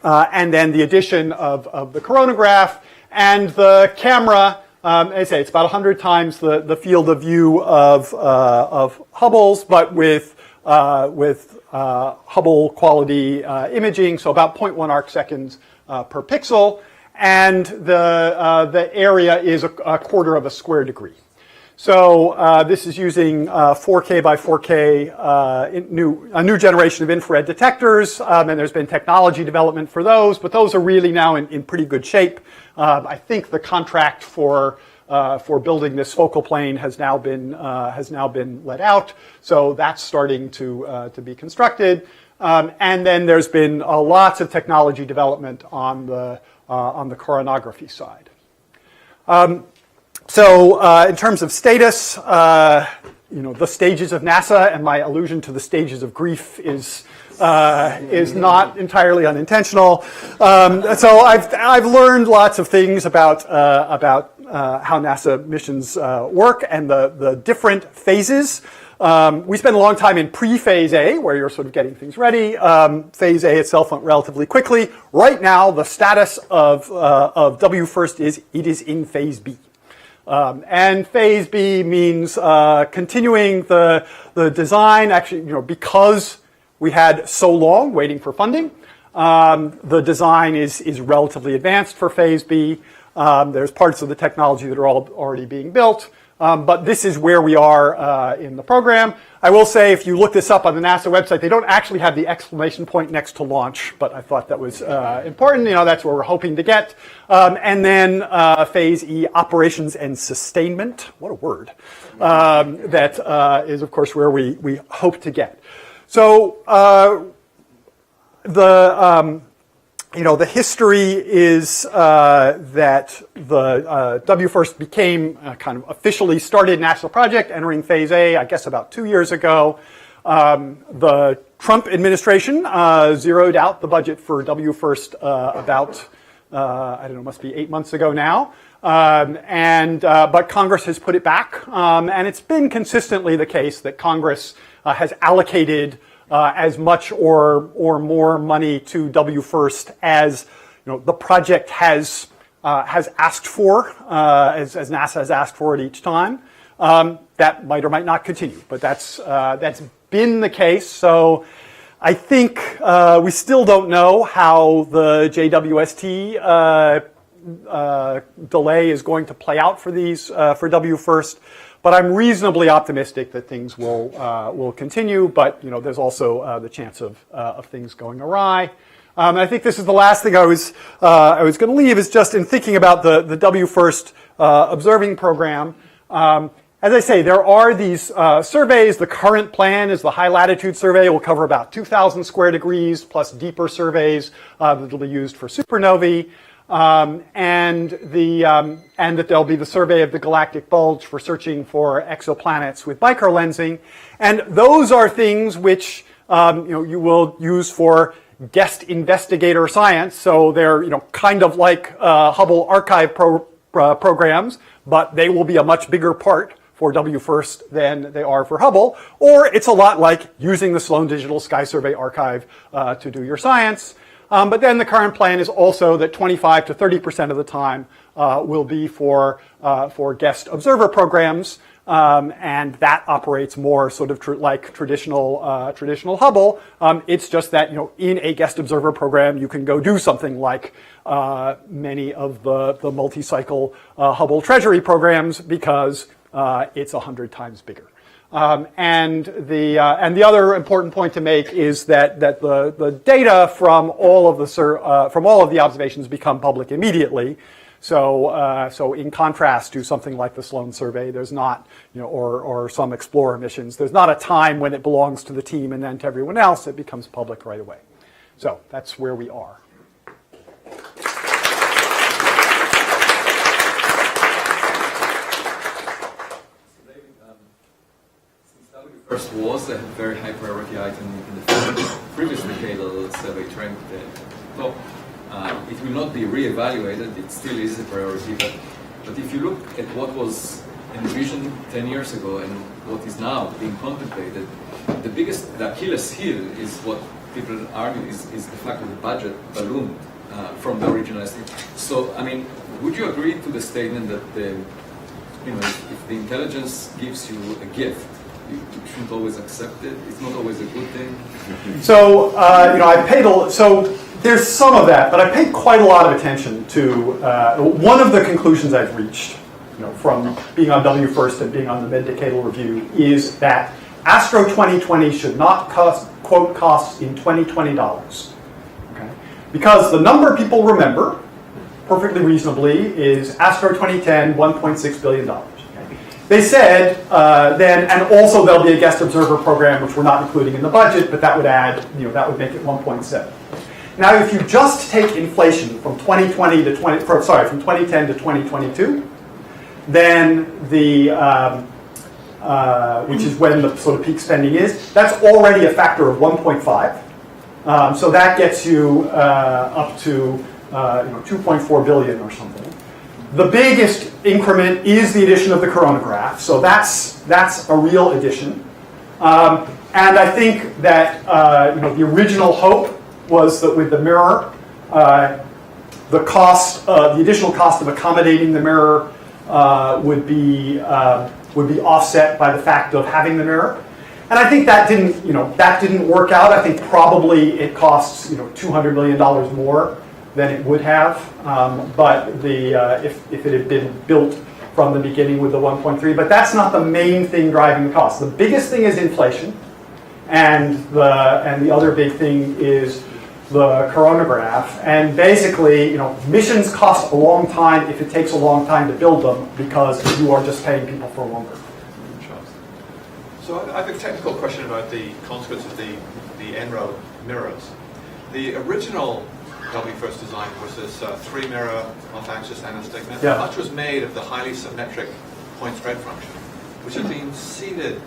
the addition of the coronagraph and the camera. I say it's about 100 times the field of view of Hubble's, but with Hubble quality imaging, so about 0.1 arc seconds per pixel, and the area is a quarter of a square degree. So this is using 4K by 4K, a new generation of infrared detectors, and there's been technology development for those, but those are really now in pretty good shape. I think the contract for building this focal plane has now been let out, so that's starting to be constructed. And then there's been lots of technology development on the coronagraphy side. So in terms of status, the stages of NASA, and my allusion to the stages of grief is not entirely unintentional. So I've learned lots of things about how NASA missions work and the different phases. We spent a long time in pre-phase A, where you're sort of getting things ready. Phase A itself went relatively quickly. Right now, the status of WFIRST is it is in phase B. And phase B means continuing the design. Actually, because we had so long waiting for funding, the design is relatively advanced for phase B. There's parts of the technology that are already being built, but this is where we are in the program. I will say, if you look this up on the NASA website, they don't actually have the exclamation point next to launch, but I thought that was important. That's where we're hoping to get. And then phase E, operations and sustainment. What a word. That is, of course, where we hope to get. So the history is that the WFIRST became kind of officially started national project, entering phase A, I guess about 2 years ago. The Trump administration zeroed out the budget for WFIRST about, must be 8 months ago now. But Congress has put it back, and it's been consistently the case that Congress has allocated as much or more money to WFIRST as the project has asked for, as NASA has asked for it each time. That might or might not continue, but that's been the case. So I think we still don't know how the JWST delay is going to play out for these for WFIRST. But I'm reasonably optimistic that things will continue. But there's also the chance of things going awry. And I think this is the last thing I was going to leave, is just in thinking about the WFIRST observing program. as I say, there are these surveys. The current plan is the high latitude survey. It will cover about 2,000 square degrees plus deeper surveys that will be used for supernovae. And that there'll be the survey of the galactic bulge for searching for exoplanets with microlensing. And those are things which you will use for guest investigator science. So they're kind of like Hubble archive programs, but they will be a much bigger part for WFIRST than they are for Hubble. Or it's a lot like using the Sloan Digital Sky Survey archive to do your science. But then the current plan is also that 25 to 30% of the time will be for guest observer programs, and that operates more sort of like traditional Hubble. It's just that in a guest observer program you can go do something like many of the multi-cycle Hubble Treasury programs because it's 100 times bigger. And the other important point to make is that the data from all of the observations become public immediately. So in contrast to something like the Sloan survey, there's not or some Explorer missions, there's not a time when it belongs to the team and then to everyone else. It becomes public right away. So that's where we are. First was a very high priority item in the previous decadal survey trend. So it will not be re-evaluated. It still is a priority. But if you look at what was envisioned 10 years ago and what is now being contemplated, the Achilles heel is what people argue is the fact that the budget ballooned from the original estimate. So, I mean, would you agree to the statement that if the intelligence gives you a gift, you shouldn't always accept it? It's not always a good thing. So so there's some of that, but I paid quite a lot of attention to one of the conclusions I've reached, from being on WFIRST and being on the mid-decadal review, is that Astro 2020 should not quote costs in $2020. Okay? Because the number people remember, perfectly reasonably, is Astro 2010, $1.6 billion. They said then, and also there'll be a guest observer program, which we're not including in the budget, but that would add, that would make it 1.7. Now, if you just take inflation from 2010 to 2022, then which is when the sort of peak spending is, that's already a factor of 1.5. So that gets you up to 2.4 billion or something. The biggest increment is the addition of the coronagraph, so that's a real addition. And I think that the original hope was that with the mirror, the additional cost of accommodating the mirror would be offset by the fact of having the mirror. And I think that didn't work out. I think probably it costs $200 million more than it would have, but if it had been built from the beginning with the 1.3. But that's not the main thing driving the cost. The biggest thing is inflation, and the other big thing is the coronagraph. And basically, missions cost a long time if it takes a long time to build them because you are just paying people for longer. So I have a technical question about the consequence of the NRO mirrors. The original WFIRST design was this three-mirror off-axis anastigmat. Yeah. Much was made of the highly symmetric point spread function, which has been seeded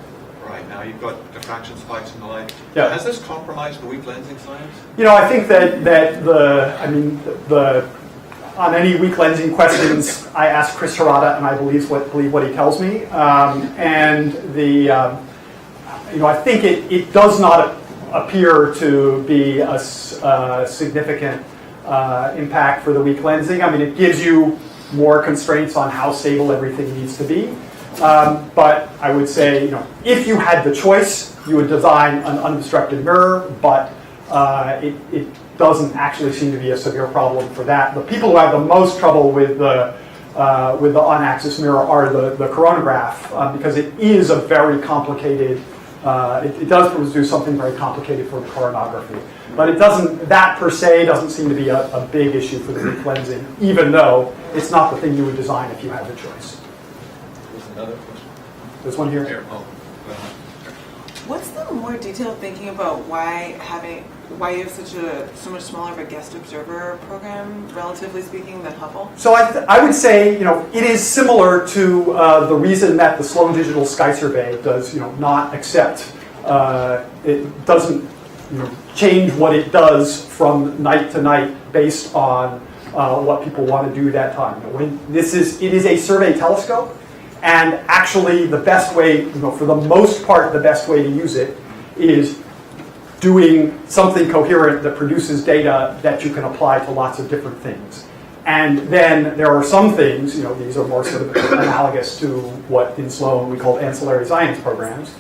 right now. You've got diffraction spikes and the like. Yeah. Has this compromised the weak lensing science? I think that on any weak lensing questions, I ask Chris Hirata, and I believe what he tells me. I think it does not appear to be a significant impact for the weak lensing. I mean, it gives you more constraints on how stable everything needs to be. But I would say, if you had the choice, you would design an unobstructed mirror, but it doesn't actually seem to be a severe problem for that. The people who have the most trouble with the on-axis mirror are the coronagraph, because it is a very complicated, it does produce something very complicated for the coronography. But that per se doesn't seem to be a big issue for the weak lensing, even though it's not the thing you would design if you had the choice. There's another question. There's one here. Here. Oh, What's the more detailed thinking about why you have so much smaller of a guest observer program, relatively speaking, than Hubble? So I would say, it is similar to the reason that the Sloan Digital Sky Survey does, not accept, it doesn't, change what it does from night to night based on what people want to do that time. It is a survey telescope, and actually the best way, for the most part, the best way to use it is doing something coherent that produces data that you can apply to lots of different things. And then there are some things, these are more sort of analogous to what in Sloan we call ancillary science programs,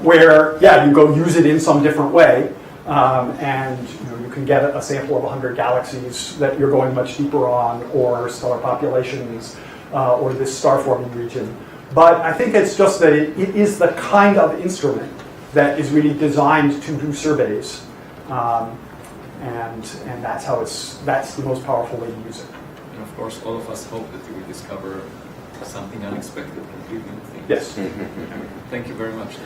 where, you go use it in some different way, and you can get a sample of 100 galaxies that you're going much deeper on, or stellar populations, or this star-forming region. But I think it's just that it is the kind of instrument that is really designed to do surveys, and that's the most powerful way to use it. And of course, all of us hope that you will discover something unexpected, completely new things. Yes. Thank you very much.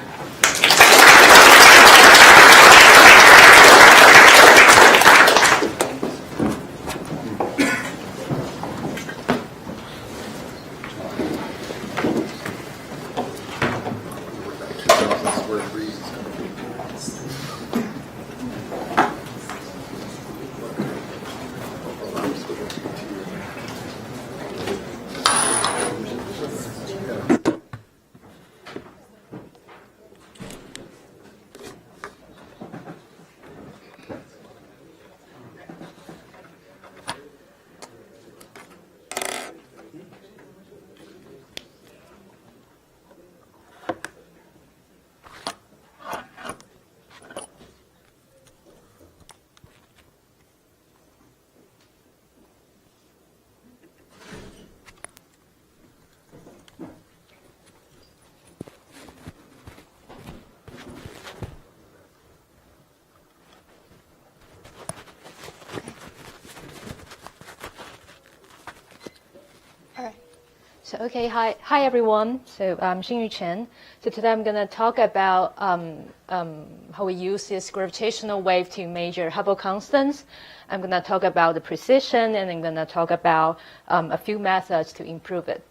Hi everyone. So I'm Hsin-Yu Chen. So today I'm going to talk about how we use this gravitational wave to measure Hubble constants. I'm going to talk about the precision, and I'm going to talk about a few methods to improve it.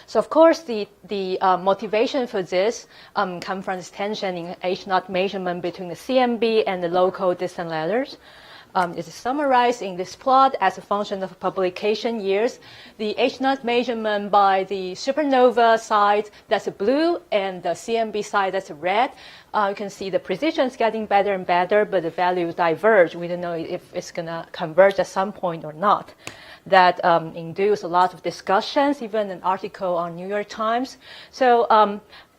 So of course, the motivation for this comes from this tension in H0 measurement between the CMB and the local distant letters. It is summarized in this plot as a function of publication years. The H0 measurement by the supernova side, that's blue, and the CMB side, that's red. You can see the precision is getting better and better, but the values diverge. We don't know if it's going to converge at some point or not. That induced a lot of discussions, even an article on New York Times. So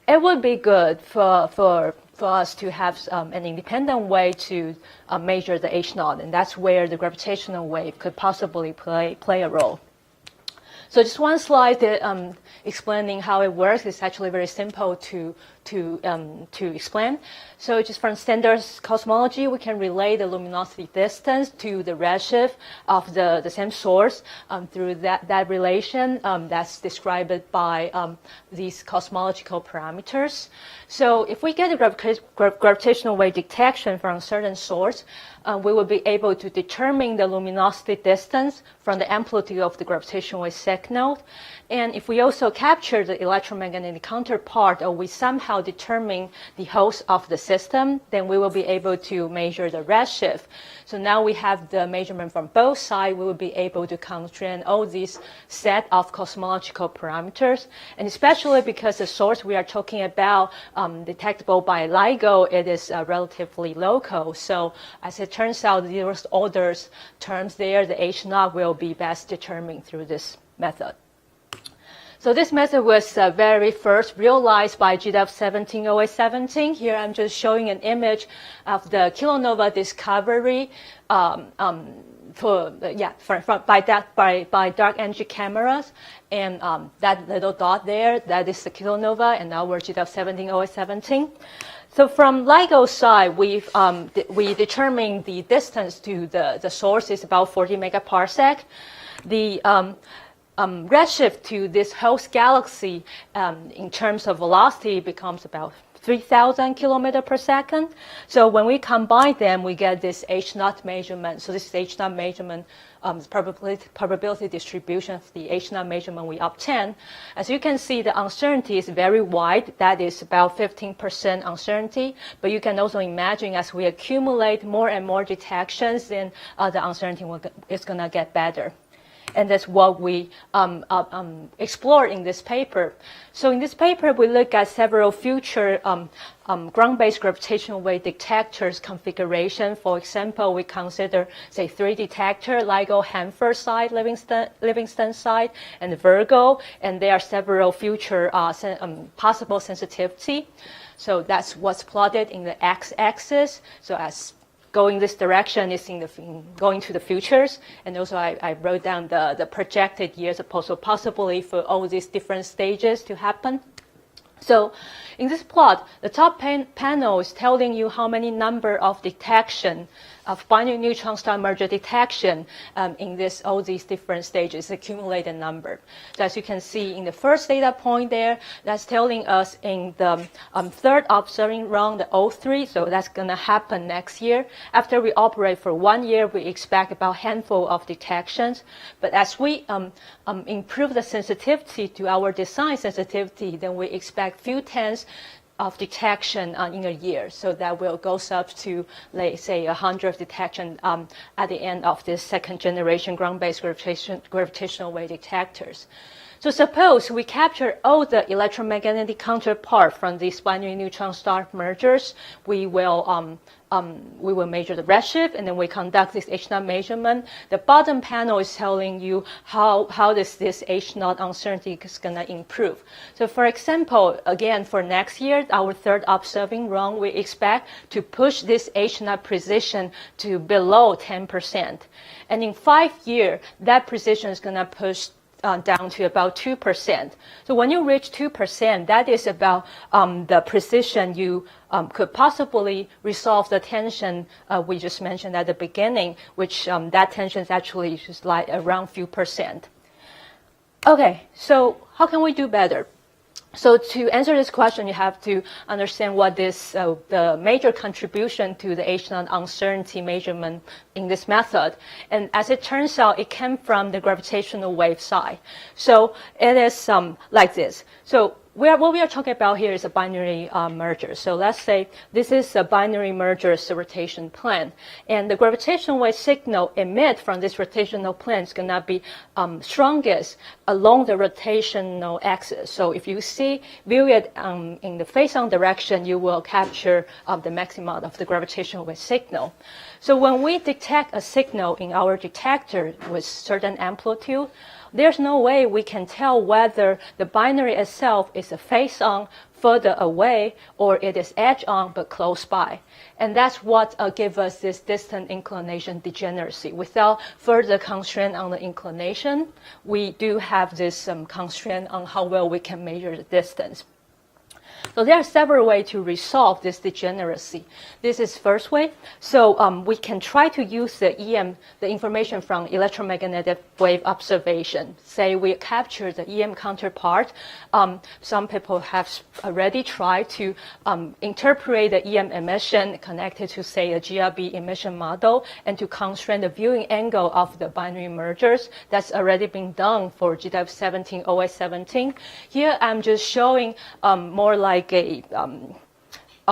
it would be good for us to have an independent way to measure the H0, and that's where the gravitational wave could possibly play a role. So just one slide that, explaining how it works. It's actually very simple to explain. So just from standard cosmology, we can relate the luminosity distance to the redshift of the same source through that relation that's described by these cosmological parameters. So if we get a gravitational wave detection from a certain source, we will be able to determine the luminosity distance from the amplitude of the gravitational wave signal. And if we also capture the electromagnetic counterpart, or we somehow determine the host of the system, then we will be able to measure the redshift. So now we have the measurement from both sides. We will be able to constrain all these set of cosmological parameters. And especially because the source we are talking about, detectable by LIGO, it is relatively local. So as it turns out, the zeroth order terms there, the H0 will be best determined through this method. So this method was very first realized by GW 170817. Here I'm just showing an image of the kilonova discovery by dark energy cameras, and that little dot there, that is the kilonova, and now we're GW 170817. So from LIGO side, we determined the distance to the source is about 40 megaparsec. redshift to this host galaxy in terms of velocity becomes about 3,000 kilometers per second. So when we combine them, we get this H0 measurement. So this is H0 measurement, probability distribution of the H0 measurement we obtain. As you can see, the uncertainty is very wide. That is about 15% uncertainty. But you can also imagine as we accumulate more and more detections, then the uncertainty is going to get better. And that's what we explore in this paper. So in this paper, we look at several future ground-based gravitational wave detectors configuration. For example, we consider, say, 3 detector, LIGO, Hanford side, Livingston side, and Virgo. And there are several future possible sensitivity. So that's what's plotted in the x-axis. So as going this direction is going to the futures, and also I wrote down the projected years, so possibly for all these different stages to happen. So in this plot, the top panel is telling you how many number of detection of binary neutron star merger detection in all these different stages, accumulated number. So as you can see in the first data point there, that's telling us in the third observing round, the 03, so that's going to happen next year. After we operate for 1 year, we expect about a handful of detections. But as we improve the sensitivity to our design sensitivity, then we expect few tens of detection in a year. So that will go up to, let's say, 100 detection at the end of this second generation ground-based gravitational wave detectors. So suppose we capture all the electromagnetic counterpart from these binary neutron star mergers. We will measure the redshift, and then we conduct this H0 measurement. The bottom panel is telling you how this H0 uncertainty is going to improve. So for example, again, for next year, our third observing round, we expect to push this H0 precision to below 10%. And in 5 years, that precision is going to push down to about 2%. So when you reach 2%, that is about the precision you could possibly resolve the tension we just mentioned at the beginning, which that tension is actually just like around few percent. Okay, so how can we do better? So to answer this question, you have to understand what is the major contribution to the H0 uncertainty measurement in this method. And as it turns out, it came from the gravitational wave side. So it is like this. So what we are talking about here is a binary merger. So let's say this is a binary merger rotation plane. And the gravitational wave signal emit from this rotational plane is going to be strongest along the rotational axis. So if you view it in the face-on direction, you will capture the maximum of the gravitational wave signal. So when we detect a signal in our detector with certain amplitude, there's no way we can tell whether the binary itself is a face-on further away or it is edge-on but close by. And that's what gives us this distant inclination degeneracy. Without further constraint on the inclination, we do have this constraint on how well we can measure the distance. So there are several ways to resolve this degeneracy. This is first way. So we can try to use the information from electromagnetic wave observation. Say we capture the EM counterpart. Some people have already tried to interpret the EM emission connected to, say, a GRB emission model and to constrain the viewing angle of the binary mergers. That's already been done for GW17, OS17. Here I'm just showing more like a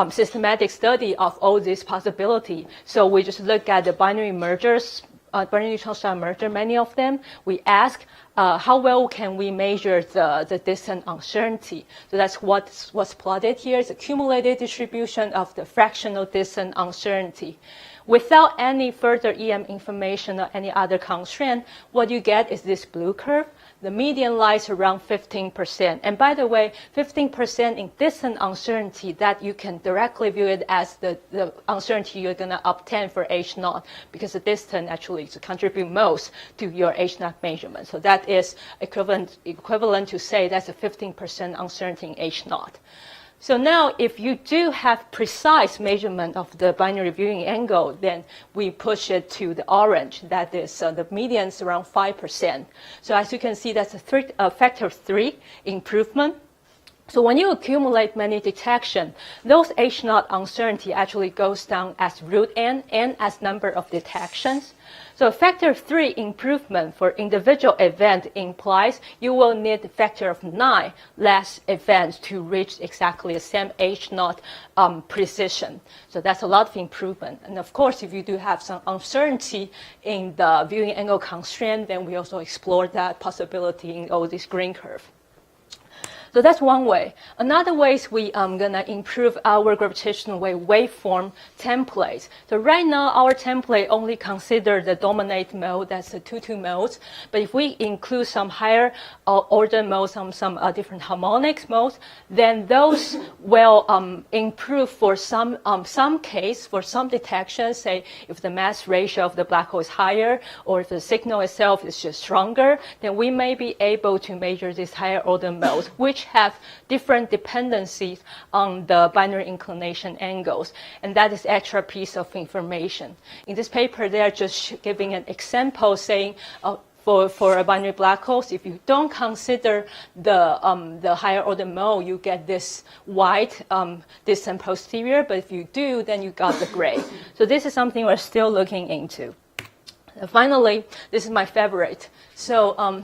systematic study of all these possibilities. So we just look at the binary mergers, binary neutron star merger, many of them. We ask how well can we measure the distant uncertainty. So that's what's plotted here is accumulated distribution of the fractional distant uncertainty. Without any further EM information or any other constraint, what you get is this blue curve. The median lies around 15%. And by the way, 15% in distant uncertainty, that you can directly view it as the uncertainty you're going to obtain for H0, because the distance actually contribute most to your H0 measurement. So that is equivalent to say that's a 15% uncertainty in H0. So now, if you do have precise measurement of the binary viewing angle, then we push it to the orange. That is, the median is around 5%. So as you can see, that's a factor of 3 improvement. So when you accumulate many detection, those H0 uncertainty actually goes down as root n and as number of detections. So a factor of 3 improvement for individual event implies you will need a factor of 9 less events to reach exactly the same H0 precision. So that's a lot of improvement. And of course, if you do have some uncertainty in the viewing angle constraint, then we also explore that possibility in all this green curve. So that's one way. Another way is we gonna improve our gravitational wave waveform templates. So right now, our template only consider the dominant mode, that's the 2-2 modes. But if we include some higher order modes, some different harmonics modes, then those will improve for some case, for some detections, say if the mass ratio of the black hole is higher, or if the signal itself is just stronger, then we may be able to measure these higher order modes, which have different dependencies on the binary inclination angles. And that is extra piece of information. In this paper, they are just giving an example saying, for a binary black holes, if you don't consider the higher order mode, you get this white distant posterior, but if you do, then you got the gray. So this is something we're still looking into. And finally, this is my favorite. So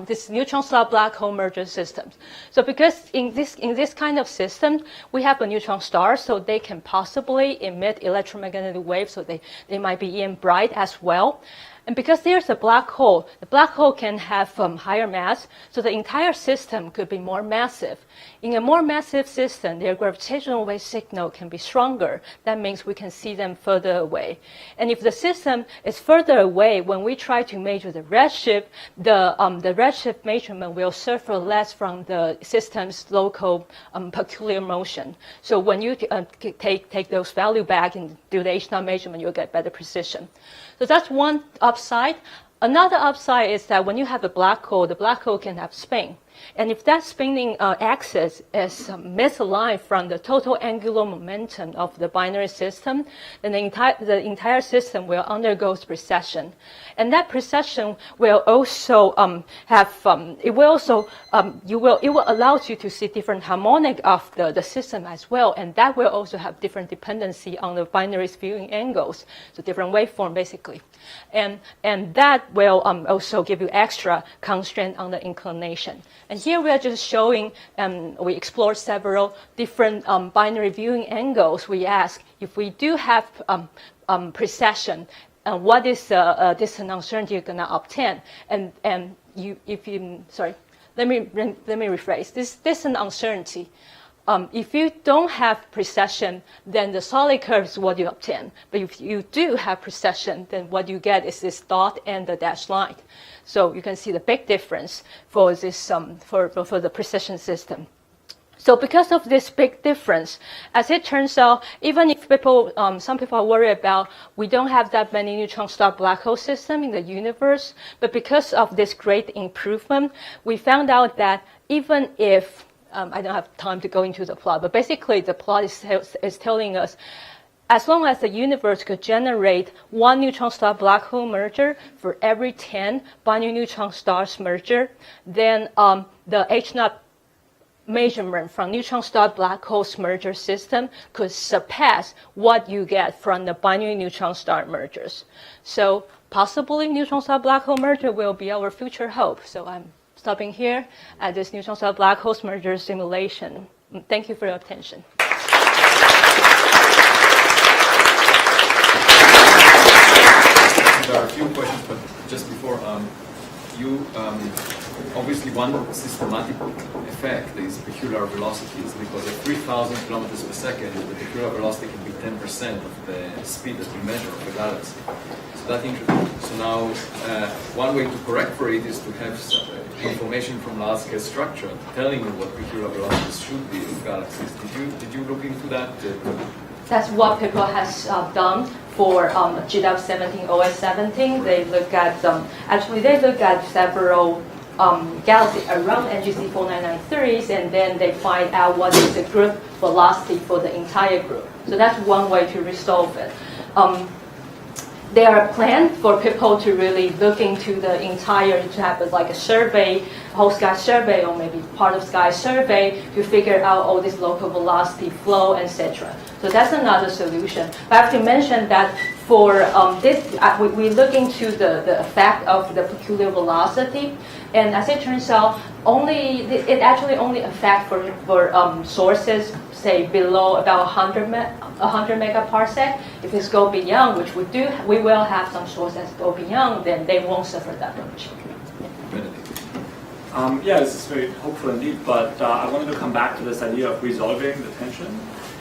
this neutron star black hole merger systems. So because in this kind of system, we have a neutron star, so they can possibly emit electromagnetic waves, so they might be in bright as well. And because there's a black hole, the black hole can have higher mass, so the entire system could be more massive. In a more massive system, their gravitational wave signal can be stronger. That means we can see them further away. And if the system is further away, when we try to measure the redshift, the redshift measurement will suffer less from the system's local peculiar motion. So when you take those value back and do the H0 measurement, you'll get better precision. So that's one upside. Another upside is that when you have a black hole, the black hole can have spin. And if that spinning axis is misaligned from the total angular momentum of the binary system, then the entire system will undergo precession. And that precession will also it will allow you to see different harmonic of the system as well, and that will also have different dependency on the binary viewing angles, so different waveform basically. And that will also give you extra constraint on the inclination. And here we are just showing, we explored several different binary viewing angles. We ask if we do have precession, what is this uncertainty you're going to obtain? And let me rephrase. This an uncertainty. If you don't have precession, then the solid curve is what you obtain. But if you do have precession, then what you get is this dot and the dashed line. So you can see the big difference for this for the precession system. So because of this big difference, as it turns out, even if some people are worried about we don't have that many neutron star black hole system in the universe, but because of this great improvement, we found out that even if I don't have time to go into the plot, but basically the plot is telling us as long as the universe could generate one neutron star black hole merger for every 10 binary neutron stars merger, then the H0 measurement from neutron star black holes merger system could surpass what you get from the binary neutron star mergers. So possibly neutron star black hole merger will be our future hope. So I'm stopping here at this neutron star black holes merger simulation. Thank you for your attention. There are a few questions, but just before, you obviously one systematic effect is peculiar velocities, because at 3,000 kilometers per second, the peculiar velocity can be 10% of the speed that we measure of the galaxy. So that's interesting. So now, one way to correct for it is to have information from large-scale structure telling you what peculiar velocities should be of galaxies. Did you look into that? That's what people has done for GW17, OS17. They look at they look at several galaxy around NGC 4993s, and then they find out what is the group velocity for the entire group. So that's one way to resolve it. There are plans for people to really look into the entire, to have like a survey, whole sky survey, or maybe part of sky survey to figure out all this local velocity flow, etc. So that's another solution. But I have to mention that for this, we look into the effect of the peculiar velocity, and as it turns out, it actually only affects for sources, say below about 100 megaparsec. If it's go beyond, which we will have some sources go beyond, then they won't suffer that much. Yeah, this is very hopeful indeed, but I wanted to come back to this idea of resolving the tension,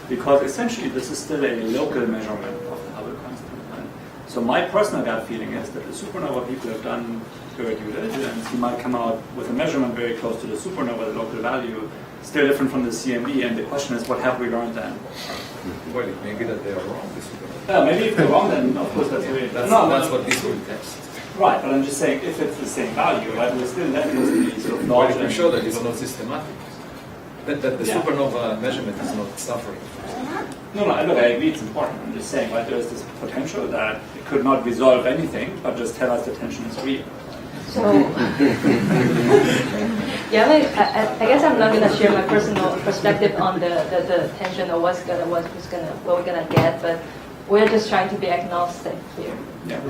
because essentially this is still a local measurement of the Hubble constant. Right? So my personal gut feeling is that the supernova people have done good due diligence. You might come out with a measurement very close to the supernova, the local value, still different from the CMB, and the question is, what have we learned then? Well, it may be that they are wrong. Yeah, maybe if they're wrong, then of course that's very... That's what this will test. Right, but I'm just saying, if it's the same value, right, we're still left with the sort of knowledge. I'm sure that it's not systematic. That the supernova measurement is not suffering. No, look, I agree it's important. I'm just saying, right, there's this potential that it could not resolve anything, but just tell us the tension is real. So, yeah, I guess I'm not going to share my personal perspective on the tension or what we're going to get, but we're just trying to be agnostic here. Yeah.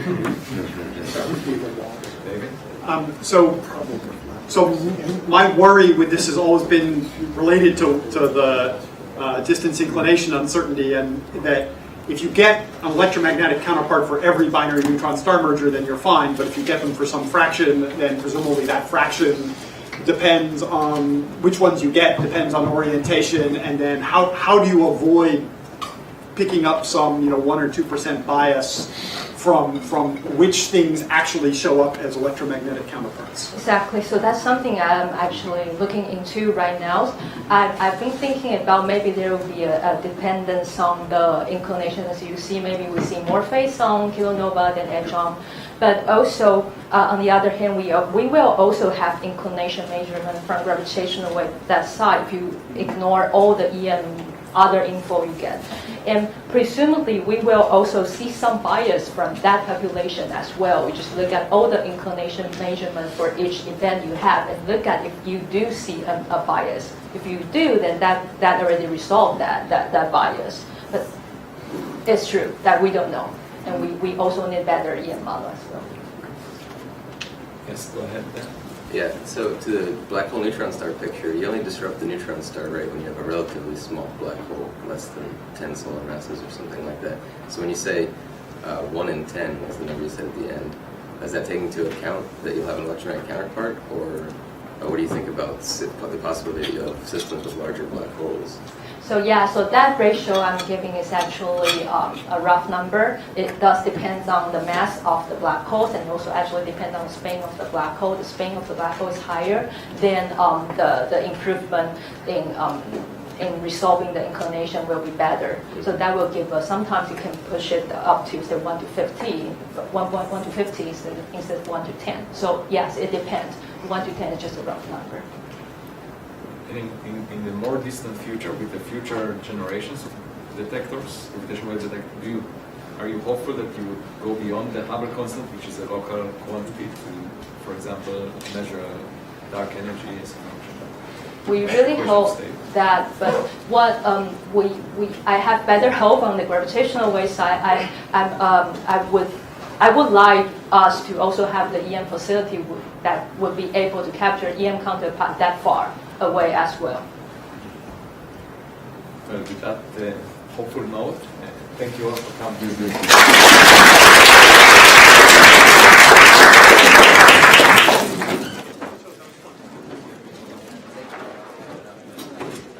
So my worry with this has always been related to the distance inclination uncertainty, and that if you get an electromagnetic counterpart for every binary neutron star merger, then you're fine. But if you get them for some fraction, then presumably that fraction depends on which ones you get, depends on orientation, and then how do you avoid picking up some 1 or 2% bias from which things actually show up as electromagnetic counterparts. Exactly. So that's something I'm actually looking into right now. I've been thinking about maybe there will be a dependence on the inclination. As you see, maybe we see more phase on kilonova than edge-on. But also, on the other hand, we will also have inclination measurement from gravitational wave that side if you ignore all the EM other info you get. And presumably, we will also see some bias from that population as well. We just look at all the inclination measurement for each event you have and look at if you do see a bias. If you do, then that already resolved that bias. But it's true that we don't know. And we also need better EM model as well. Yes, go ahead then. Yeah, so to the black hole neutron star picture, you only disrupt the neutron star right when you have a relatively small black hole, less than 10 solar masses or something like that. So when you say 1 in 10 was the number you said at the end, is that taking into account that you'll have an electromagnetic counterpart, or what do you think about the possibility of systems with larger black holes? So that ratio I'm giving is actually a rough number. It does depend on the mass of the black holes, and also actually depends on the spin of the black hole. The spin of the black hole is higher, then the improvement in resolving the inclination will be better. So that will give us, sometimes you can push it up to say 1 to 50, 1 to 50 instead of 1 to 10. So yes, it depends. 1 to 10 is just a rough number. In the more distant future, with the future generations of detectors, gravitational wave detectors, are you hopeful that you would go beyond the Hubble constant, which is a local quantity, to, for example, measure dark energy as a function? We really hope that, but what I have better hope on the gravitational wave side. I would like us to also have the EM facility that would be able to capture EM counterpart that far away as well. Well, with that hopeful note, thank you all for coming.